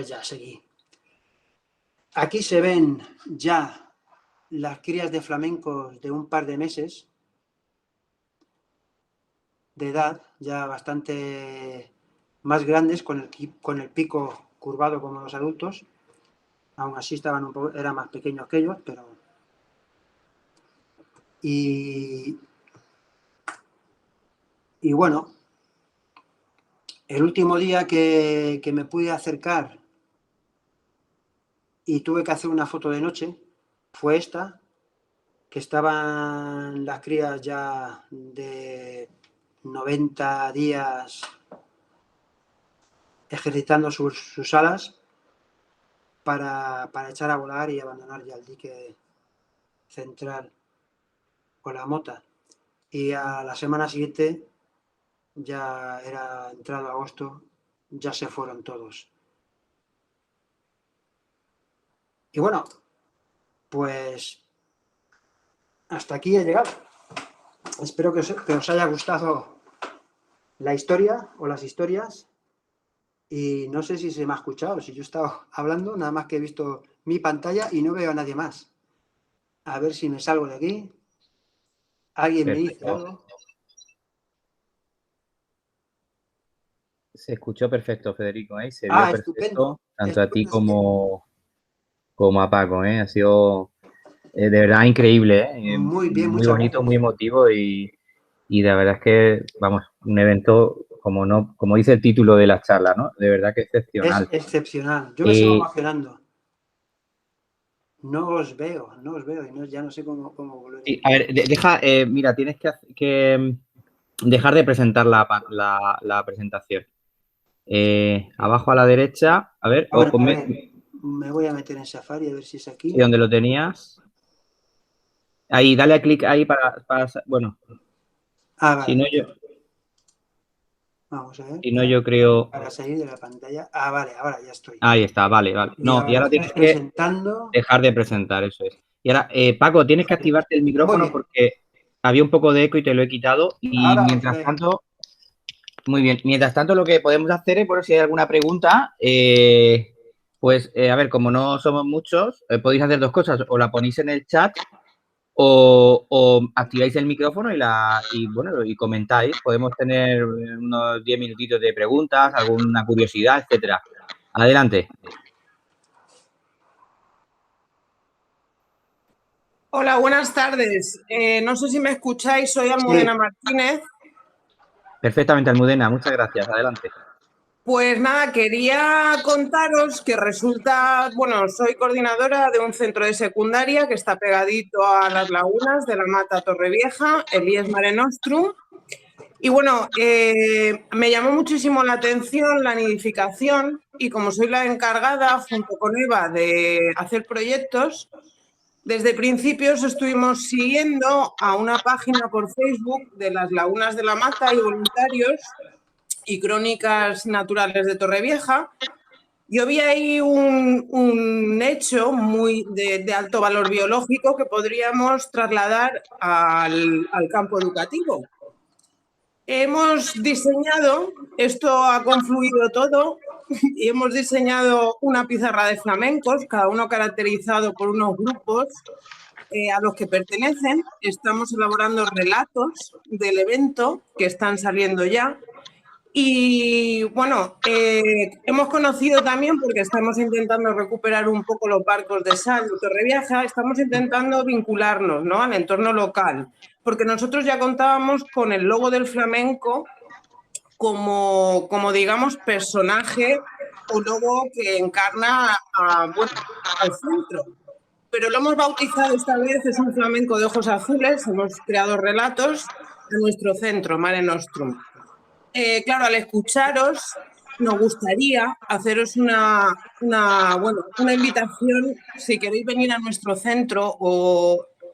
ya seguí. Aquí se ven ya las crías de flamencos de un par de meses de edad, ya bastante más grandes, con el pico curvado como los adultos. Aún así eran más pequeños que ellos, pero... Y bueno, el último día que me pude acercar y tuve que hacer una foto de noche fue esta, que estaban las crías ya de 90 días ejercitando sus alas para echar a volar y abandonar ya el dique central con la mota. Y a la semana siguiente, ya era entrado agosto, ya se fueron todos. Y bueno, pues hasta aquí he llegado. Espero que os haya gustado la historia o las historias. Y no sé si se me ha escuchado, si yo he estado hablando, nada más que he visto mi pantalla y no veo a nadie más. A ver si me salgo de aquí. ¿Alguien me dice algo? Se escuchó perfecto, Federico, ¿eh? Se vio perfecto, estupendo. tanto a ti como a Paco, ¿eh? Ha sido de verdad increíble, ¿eh? Muy bien, muy muchas bonito, gracias. muy emotivo y de verdad es que, vamos, un evento como dice el título de la charla, ¿no? De verdad que excepcional. Es excepcional. Yo me sigo emocionando. No os veo y ya no sé cómo volver. Sí, a ver, deja, mira, tienes que dejar de presentar la presentación. Abajo a la derecha, a ver, Bueno, a ver, me voy a meter en Safari a ver si es aquí. ¿Y dónde lo tenías? Ahí, dale a clic ahí para bueno. Vale. Si no, yo... Vamos a ver. Si no, yo creo... Para salir de la pantalla. Vale, ahora ya estoy. Ahí está, vale. No, y ahora tienes que dejar de presentar, eso es. Y ahora, Paco, tienes que activarte el micrófono porque había un poco de eco y te lo he quitado. Y ahora, mientras tanto... Muy bien. Mientras tanto, lo que podemos hacer es, por si hay alguna pregunta, pues, a ver, como no somos muchos, podéis hacer dos cosas. O la ponéis en el chat o activáis el micrófono y comentáis. Podemos tener unos 10 minutitos de preguntas, alguna curiosidad, etcétera. Adelante. Hola, buenas tardes. No sé si me escucháis, soy Almudena Martínez. Perfectamente, Almudena, muchas gracias. Adelante. Pues nada, quería contaros que resulta, bueno, soy coordinadora de un centro de secundaria que está pegadito a las lagunas de la Mata Torrevieja, el IES Mare Nostrum. Y bueno, me llamó muchísimo la atención la nidificación y como soy la encargada, junto con Eva, de hacer proyectos, desde principios estuvimos siguiendo a una página por Facebook de las lagunas de la Mata y voluntarios y crónicas naturales de Torrevieja. Yo vi ahí un hecho muy de alto valor biológico que podríamos trasladar al campo educativo. Hemos diseñado, esto ha confluido todo, y hemos diseñado una pizarra de flamencos, cada uno caracterizado por unos grupos a los que pertenecen. Estamos elaborando relatos del evento que están saliendo ya. Y bueno, hemos conocido también, porque estamos intentando recuperar un poco los barcos de sal de Torrevieja, estamos intentando vincularnos, ¿no?, al entorno local, porque nosotros ya contábamos con el logo del flamenco como digamos, personaje o logo que encarna al centro. Pero lo hemos bautizado esta vez, es un flamenco de ojos azules, hemos creado relatos de nuestro centro, Mare Nostrum. Claro, al escucharos, nos gustaría haceros una invitación, si queréis venir a nuestro centro,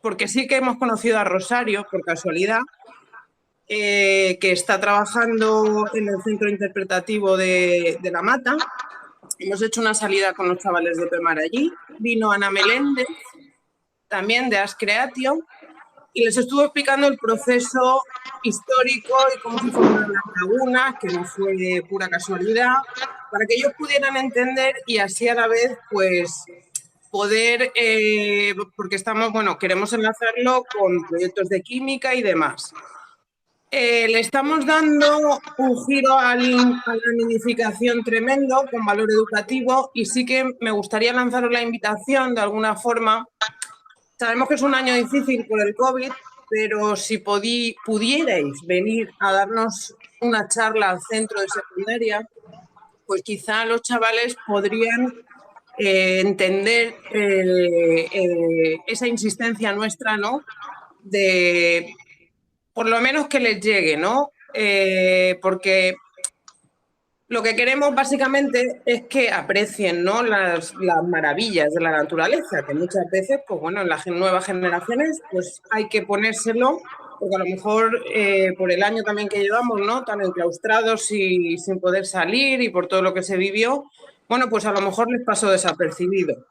porque sí que hemos conocido a Rosario, por casualidad, que está trabajando en el centro interpretativo de La Mata. Hemos hecho una salida con los chavales de Pemar allí. Vino Ana Meléndez, también de As Creatio, y les estuvo explicando el proceso histórico y cómo se formaron las lagunas, que no fue pura casualidad, para que ellos pudieran entender y así a la vez, pues, poder, porque queremos enlazarlo con proyectos de química y demás. Le estamos dando un giro a la nidificación tremendo, con valor educativo, y sí que me gustaría lanzaros la invitación de alguna forma. Sabemos que es un año difícil por el COVID, pero si pudierais venir a darnos una charla al centro de secundaria, pues quizá los chavales podrían entender esa insistencia nuestra, ¿no?, de por lo menos que les llegue, ¿no? Porque Lo que queremos básicamente es que aprecien, ¿no?, las maravillas de la naturaleza, que muchas veces, pues bueno, en las nuevas generaciones, pues hay que ponérselo, porque a lo mejor por el año también que llevamos, ¿no?, tan enclaustrados y sin poder salir y por todo lo que se vivió, bueno, pues a lo mejor les pasó desapercibido.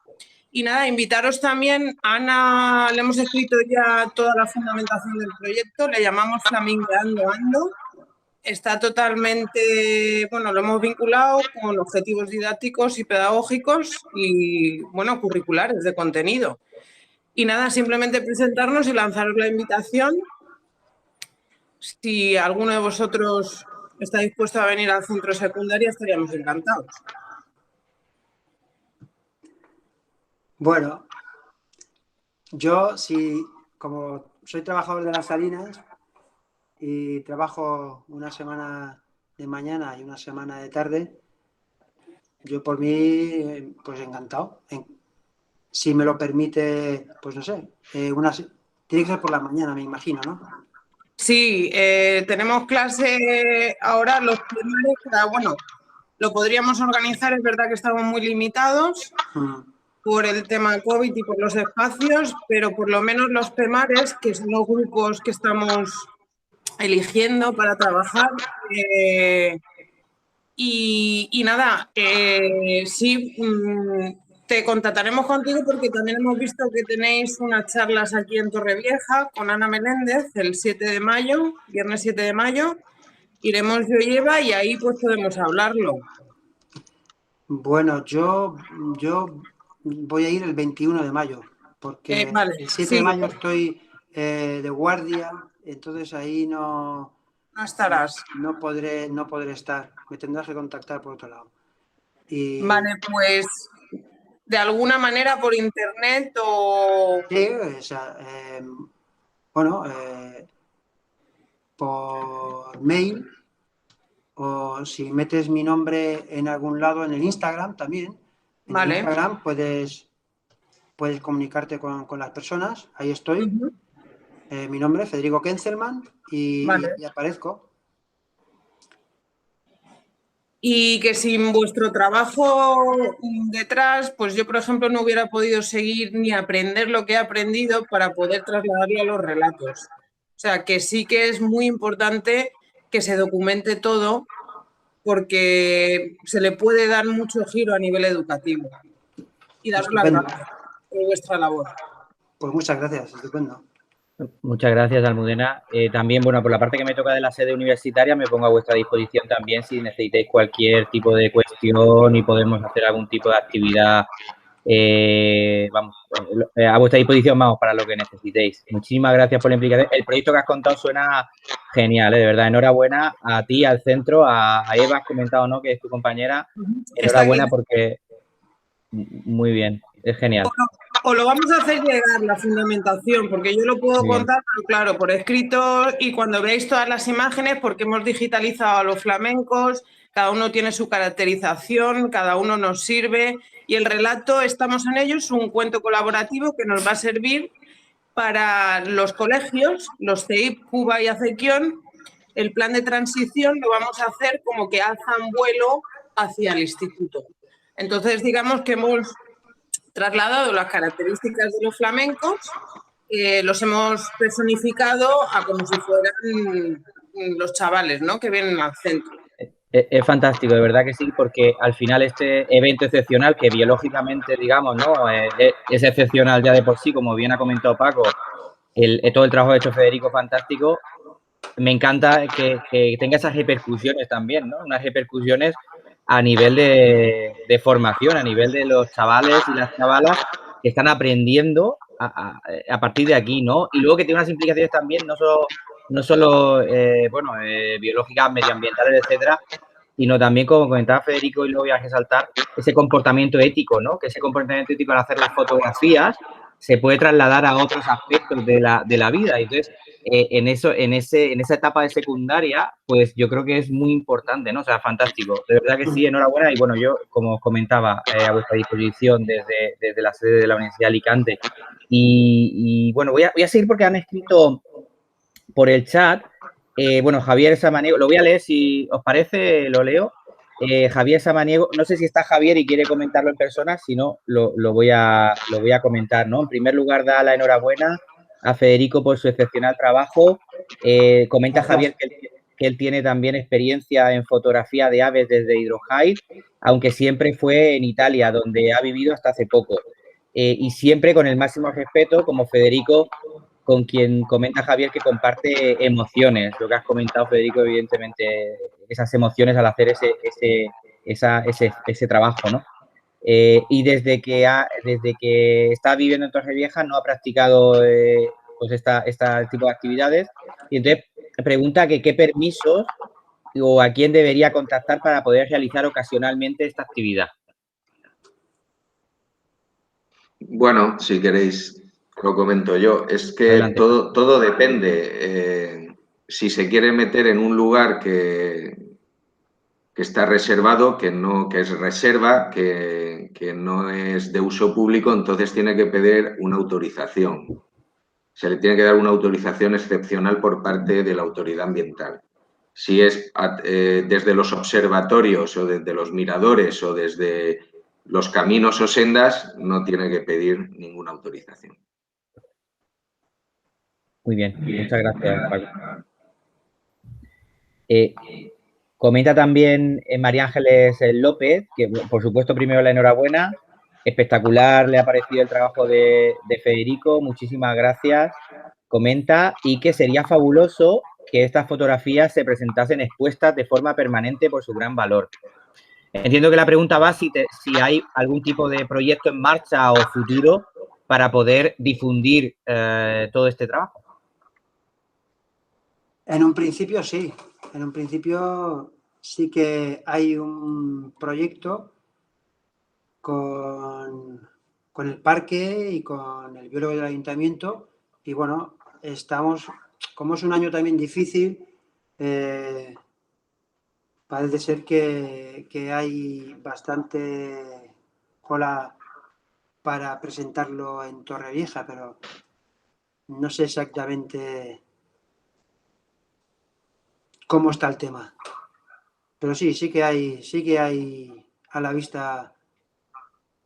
Y nada, invitaros también, a Ana, le hemos escrito ya toda la fundamentación del proyecto, le llamamos Flamingueando Ando. Está totalmente, bueno, lo hemos vinculado con objetivos didácticos y pedagógicos y, bueno, curriculares de contenido. Y nada, simplemente presentarnos y lanzaros la invitación. Si alguno de vosotros está dispuesto a venir al centro secundario, estaríamos encantados. Bueno, yo, como soy trabajador de las Salinas y trabajo una semana de mañana y una semana de tarde, yo por mí, pues encantado. Si me lo permite, pues no sé, tiene que ser por la mañana, me imagino, ¿no? Sí, tenemos clase ahora, los primarios, bueno, lo podríamos organizar, es verdad que estamos muy limitados por el tema COVID y por los espacios, pero por lo menos los PEMARES, que son los grupos que estamos eligiendo para trabajar. Y nada, sí, te contactaremos contigo porque también hemos visto que tenéis unas charlas aquí en Torrevieja con Ana Menéndez el 7 de mayo, viernes 7 de mayo. Iremos yo y Eva y ahí pues podemos hablarlo. Bueno, yo voy a ir el 21 de mayo, porque vale, el 7 sí, de mayo estoy de guardia, entonces ahí no estarás. No podré estar, me tendrás que contactar por otro lado. Vale, pues de alguna manera por internet o... Sí, o sea, bueno, por mail, o si metes mi nombre en algún lado, en el Instagram también. En el Instagram puedes comunicarte con las personas, ahí estoy. Mi nombre es Federico Kenzelman y aparezco. Y que sin vuestro trabajo detrás, pues yo, por ejemplo, no hubiera podido seguir ni aprender lo que he aprendido para poder trasladarlo a los relatos. O sea, que sí que es muy importante que se documente todo porque se le puede dar mucho giro a nivel educativo. Y daros las gracias por vuestra labor. Pues muchas gracias, estupendo. Muchas gracias, Almudena. También, bueno, por la parte que me toca de la sede universitaria, me pongo a vuestra disposición también si necesitáis cualquier tipo de cuestión y podemos hacer algún tipo de actividad, a vuestra disposición, vamos, para lo que necesitéis. Muchísimas gracias por la implicación. El proyecto que has contado suena genial, de verdad. Enhorabuena a ti, al centro, a Eva, has comentado, ¿no?, que es tu compañera. Enhorabuena porque... Muy bien, es genial. O lo vamos a hacer llegar, la fundamentación, porque yo lo puedo contar, pero claro, por escrito, y cuando veáis todas las imágenes, porque hemos digitalizado a los flamencos, cada uno tiene su caracterización, cada uno nos sirve, y el relato, estamos en ello, es un cuento colaborativo que nos va a servir para los colegios, los CEIP, Cuba y Acequión. El plan de transición lo vamos a hacer como que alzan vuelo hacia el instituto. Entonces, digamos que hemos trasladado las características de los flamencos, los hemos personificado a como si fueran los chavales, ¿no?, que vienen al centro. Es fantástico, de verdad que sí, porque al final este evento excepcional, que biológicamente, digamos, ¿no?, es excepcional ya de por sí, como bien ha comentado Paco, todo el trabajo que ha hecho Federico, fantástico. Me encanta que tenga esas repercusiones también, ¿no?, unas repercusiones a nivel de formación, a nivel de los chavales y las chavalas que están aprendiendo a partir de aquí, ¿no? Y luego que tiene unas implicaciones también, no solo biológicas, medioambientales, etcétera, sino también, como comentaba Federico, y lo voy a resaltar, ese comportamiento ético, ¿no? Que ese comportamiento ético al hacer las fotografías se puede trasladar a otros aspectos de la vida. Entonces, en esa etapa de secundaria, pues yo creo que es muy importante, ¿no? O sea, fantástico. De verdad que sí, enhorabuena. Y bueno, yo, como os comentaba, a vuestra disposición desde la sede de la Universidad de Alicante. Y bueno, voy a seguir porque han escrito por el chat. Javier Samaniego, lo voy a leer si os parece, lo leo. Javier Samaniego, no sé si está Javier y quiere comentarlo en persona, si no, lo voy a comentar, ¿no? En primer lugar, da la enhorabuena a Federico por su excepcional trabajo. Comenta Javier que él tiene también experiencia en fotografía de aves desde Hydrohide, aunque siempre fue en Italia, donde ha vivido hasta hace poco. Y siempre con el máximo respeto, como Federico, con quien comenta Javier que comparte emociones. Lo que has comentado, Federico, evidentemente, esas emociones al hacer ese trabajo, ¿no? Y desde que está viviendo en Torrevieja no ha practicado pues este tipo de actividades. Y entonces pregunta que qué permisos o a quién debería contactar para poder realizar ocasionalmente esta actividad. Bueno, si queréis, lo comento yo. Es que Adelante. todo depende. Si se quiere meter en un lugar que está reservado, que es reserva, que no es de uso público, entonces tiene que pedir una autorización. Se le tiene que dar una autorización excepcional por parte de la autoridad ambiental. Si es desde los observatorios o desde los miradores o desde los caminos o sendas, no tiene que pedir ninguna autorización. Muy bien, muchas gracias, Paco. Comenta también María Ángeles López, que por supuesto primero la enhorabuena, espectacular le ha parecido el trabajo de Federico, muchísimas gracias. Comenta y que sería fabuloso que estas fotografías se presentasen expuestas de forma permanente por su gran valor. Entiendo que la pregunta va si hay algún tipo de proyecto en marcha o futuro para poder difundir todo este trabajo. En un principio sí. En un principio sí que hay un proyecto con el parque y con el biólogo del ayuntamiento y bueno, estamos, como es un año también difícil, parece ser que hay bastante cola para presentarlo en Torrevieja, pero no sé exactamente cómo está el tema. Pero sí que hay a la vista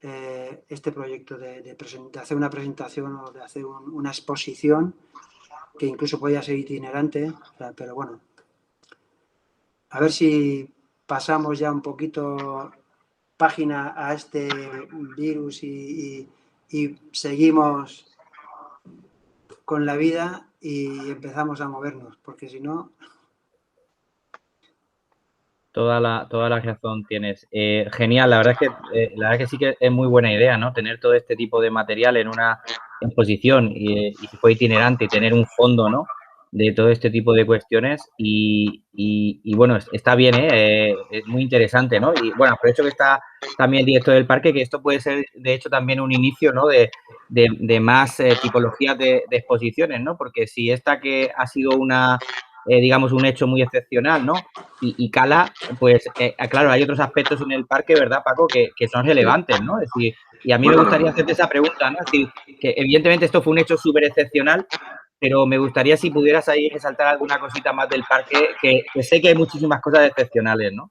este proyecto de hacer una presentación o de hacer una exposición que incluso podía ser itinerante, o sea, pero bueno, a ver si pasamos ya un poquito página a este virus y seguimos con la vida y empezamos a movernos, porque si no... Toda la razón tienes. Genial, la verdad es que sí que es muy buena idea, ¿no? Tener todo este tipo de material en una exposición y si fue itinerante y tener un fondo, ¿no? De todo este tipo de cuestiones y bueno, está bien, es muy interesante, ¿no? Y bueno, aprovecho que está también el director del parque, que esto puede ser, de hecho, también un inicio, ¿no? De más tipologías de exposiciones, ¿no? Porque si esta que ha sido digamos, un hecho muy excepcional, ¿no? Y cala, pues, claro, hay otros aspectos en el parque, ¿verdad, Paco?, que son relevantes, ¿no? Es decir, y a mí me gustaría hacerte esa pregunta, ¿no? Es decir, que evidentemente esto fue un hecho súper excepcional, pero me gustaría si pudieras ahí resaltar alguna cosita más del parque, que sé que hay muchísimas cosas excepcionales, ¿no?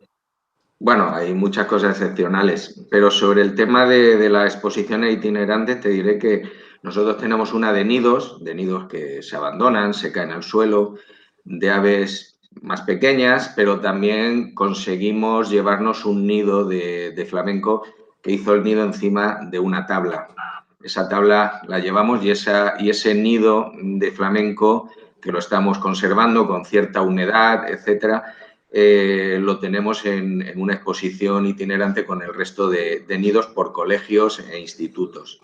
Bueno, hay muchas cosas excepcionales, pero sobre el tema de la exposición itinerante te diré que nosotros tenemos una de nidos que se abandonan, se caen al suelo, de aves más pequeñas, pero también conseguimos llevarnos un nido de flamenco que hizo el nido encima de una tabla. Esa tabla la llevamos y ese nido de flamenco, que lo estamos conservando con cierta humedad, etcétera, lo tenemos en una exposición itinerante con el resto de nidos por colegios e institutos.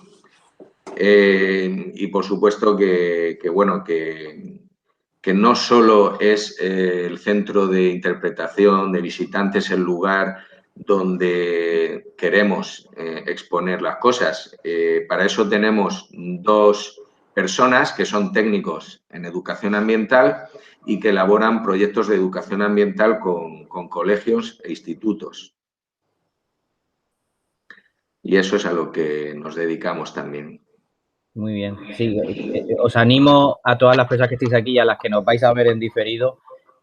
Y por supuesto que no solo es el centro de interpretación de visitantes el lugar donde queremos exponer las cosas. Para eso tenemos 2 personas que son técnicos en educación ambiental y que elaboran proyectos de educación ambiental con colegios e institutos. Y eso es a lo que nos dedicamos también. Muy bien. Sí, os animo a todas las personas que estéis aquí y a las que nos vais a ver en diferido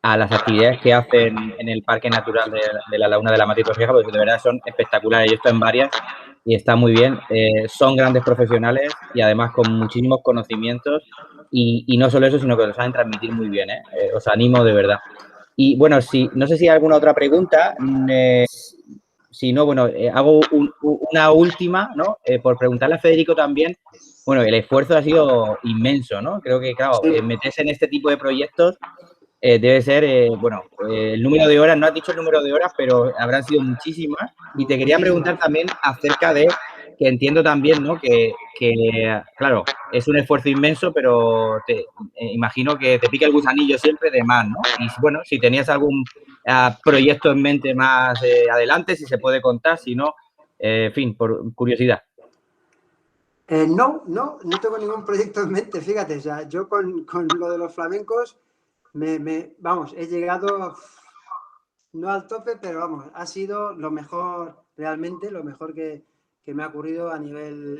a las actividades que hacen en el Parque Natural de la Laguna de la Mata y Torrevieja, porque de verdad son espectaculares. Yo estoy en varias y está muy bien. Son grandes profesionales y además con muchísimos conocimientos y no solo eso, sino que lo saben transmitir muy bien. Os animo de verdad. Y bueno, no sé si hay alguna otra pregunta. Si no, bueno, hago una última, ¿no? Por preguntarle a Federico también. Bueno, el esfuerzo ha sido inmenso, ¿no? Creo que, claro, meterse en este tipo de proyectos debe ser, bueno, el número de horas, no has dicho el número de horas, pero habrán sido muchísimas. Y te quería preguntar también acerca de, que entiendo también, ¿no? Que claro, es un esfuerzo inmenso, pero imagino que te pica el gusanillo siempre de más, ¿no? Y bueno, si tenías algún proyecto en mente más adelante, si se puede contar, si no, en fin, por curiosidad. No tengo ningún proyecto en mente, fíjate, o sea, yo con lo de los flamencos, vamos, he llegado, no al tope, pero vamos, ha sido lo mejor, realmente, lo mejor que me ha ocurrido a nivel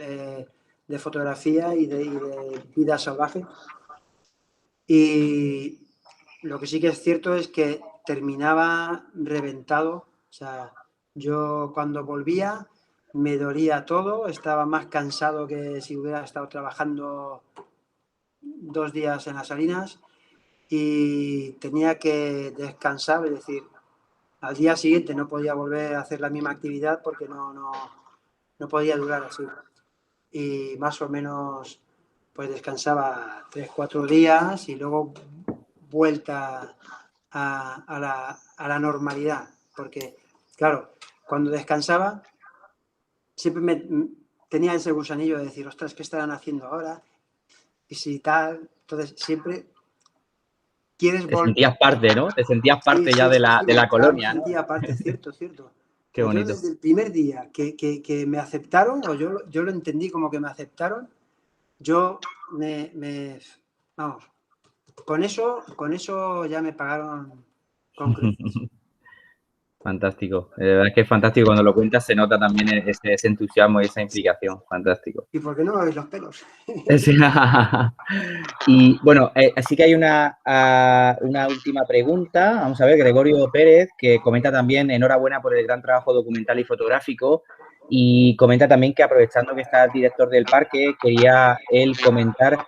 de fotografía y de vida salvaje. Y lo que sí que es cierto es que terminaba reventado, o sea, yo cuando volvía me dolía todo, estaba más cansado que si hubiera estado trabajando 2 días en las Salinas y tenía que descansar, es decir, al día siguiente no podía volver a hacer la misma actividad porque no podía durar así. Y más o menos pues descansaba 3-4 días y luego vuelta a la normalidad, porque claro, cuando descansaba siempre tenía ese gusanillo de decir, ostras, ¿qué estarán haciendo ahora? Y si tal, entonces siempre quieres volver. Te sentías parte, ¿no? Te sentías parte Sí, ya de la claro, colonia, me ¿no? sentía parte, cierto. Qué Pues yo bonito. desde el primer día que me aceptaron, o yo lo entendí como que me aceptaron, yo vamos, con eso ya me pagaron con creces. Fantástico. De verdad es que es fantástico. Cuando lo cuentas se nota también ese entusiasmo y esa implicación. Fantástico. ¿Y por qué no me veis los pelos? Y bueno, sí que hay una última pregunta. Vamos a ver, Gregorio Pérez, que comenta también enhorabuena por el gran trabajo documental y fotográfico. Y comenta también que aprovechando que está el director del parque, quería él comentar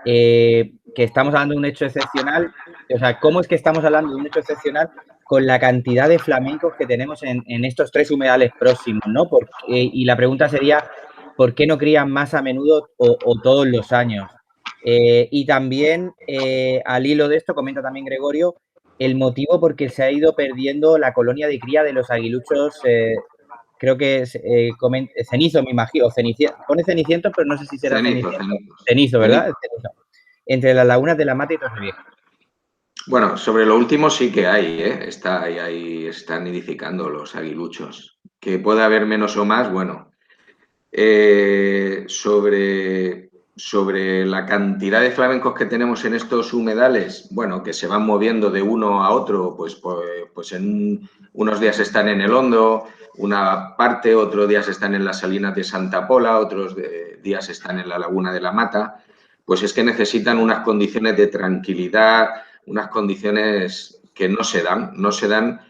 que estamos hablando de un hecho excepcional. O sea, ¿cómo es que estamos hablando de un hecho excepcional con la cantidad de flamencos que tenemos en estos 3 humedales próximos, ¿no? Y la pregunta sería, ¿por qué no crían más a menudo o todos los años? Y también, al hilo de esto, comenta también Gregorio, el motivo por que se ha ido perdiendo la colonia de cría de los aguiluchos, creo que es cenizo, me imagino, pone cenicientos, pero no sé si será cenizo, ¿verdad? Cenizo. Entre las lagunas de la Mata y Torrevieja. Bueno, sobre lo último sí que hay, ¿eh? Ahí están nidificando los aguiluchos. Que puede haber menos o más, bueno. Sobre la cantidad de flamencos que tenemos en estos humedales, bueno, que se van moviendo de uno a otro, pues en unos días están en el Hondo, una parte, otros días están en las Salinas de Santa Pola, otros días están en la Laguna de la Mata, pues es que necesitan unas condiciones de tranquilidad, unas condiciones que no se dan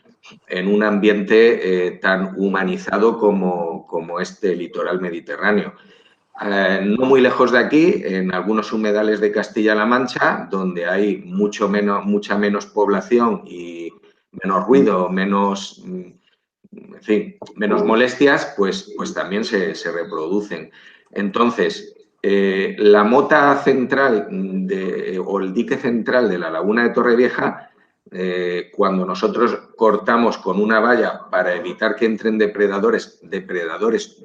en un ambiente tan humanizado como este litoral mediterráneo. No muy lejos de aquí, en algunos humedales de Castilla-La Mancha, donde hay mucha menos población y menos ruido, menos molestias, pues también se reproducen. Entonces, la mota central o el dique central de la laguna de Torrevieja, cuando nosotros cortamos con una valla para evitar que entren depredadores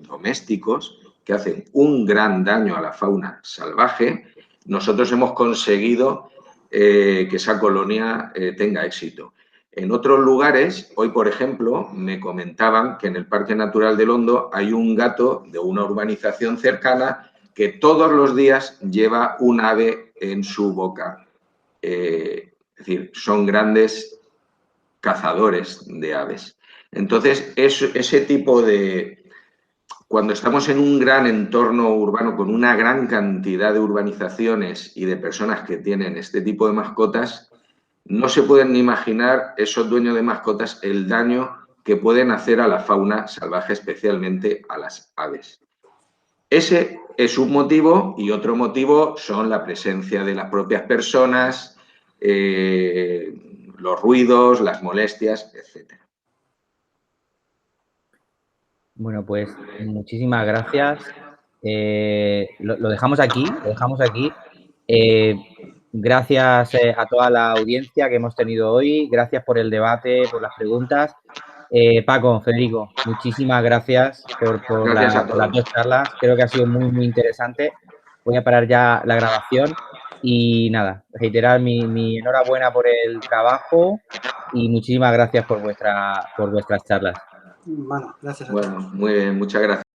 domésticos que hacen un gran daño a la fauna salvaje, nosotros hemos conseguido que esa colonia tenga éxito. En otros lugares, hoy por ejemplo, me comentaban que en el Parque Natural del Hondo hay un gato de una urbanización cercana que todos los días lleva un ave en su boca. Es decir, son grandes cazadores de aves. Entonces, ese tipo de... Cuando estamos en un gran entorno urbano con una gran cantidad de urbanizaciones y de personas que tienen este tipo de mascotas, no se pueden ni imaginar esos dueños de mascotas el daño que pueden hacer a la fauna salvaje, especialmente a las aves. Ese es un motivo, y otro motivo son la presencia de las propias personas, los ruidos, las molestias, etc. Bueno, pues muchísimas gracias. Lo dejamos aquí, gracias a toda la audiencia que hemos tenido hoy. Gracias por el debate, por las preguntas. Paco, Federico, muchísimas gracias por Gracias a las dos todos. charlas. Creo que ha sido muy interesante. Voy a parar ya la grabación y nada, reiterar mi enhorabuena por el trabajo y muchísimas gracias por vuestras charlas. Bueno, gracias a Bueno, todos. muy bien, muchas gracias.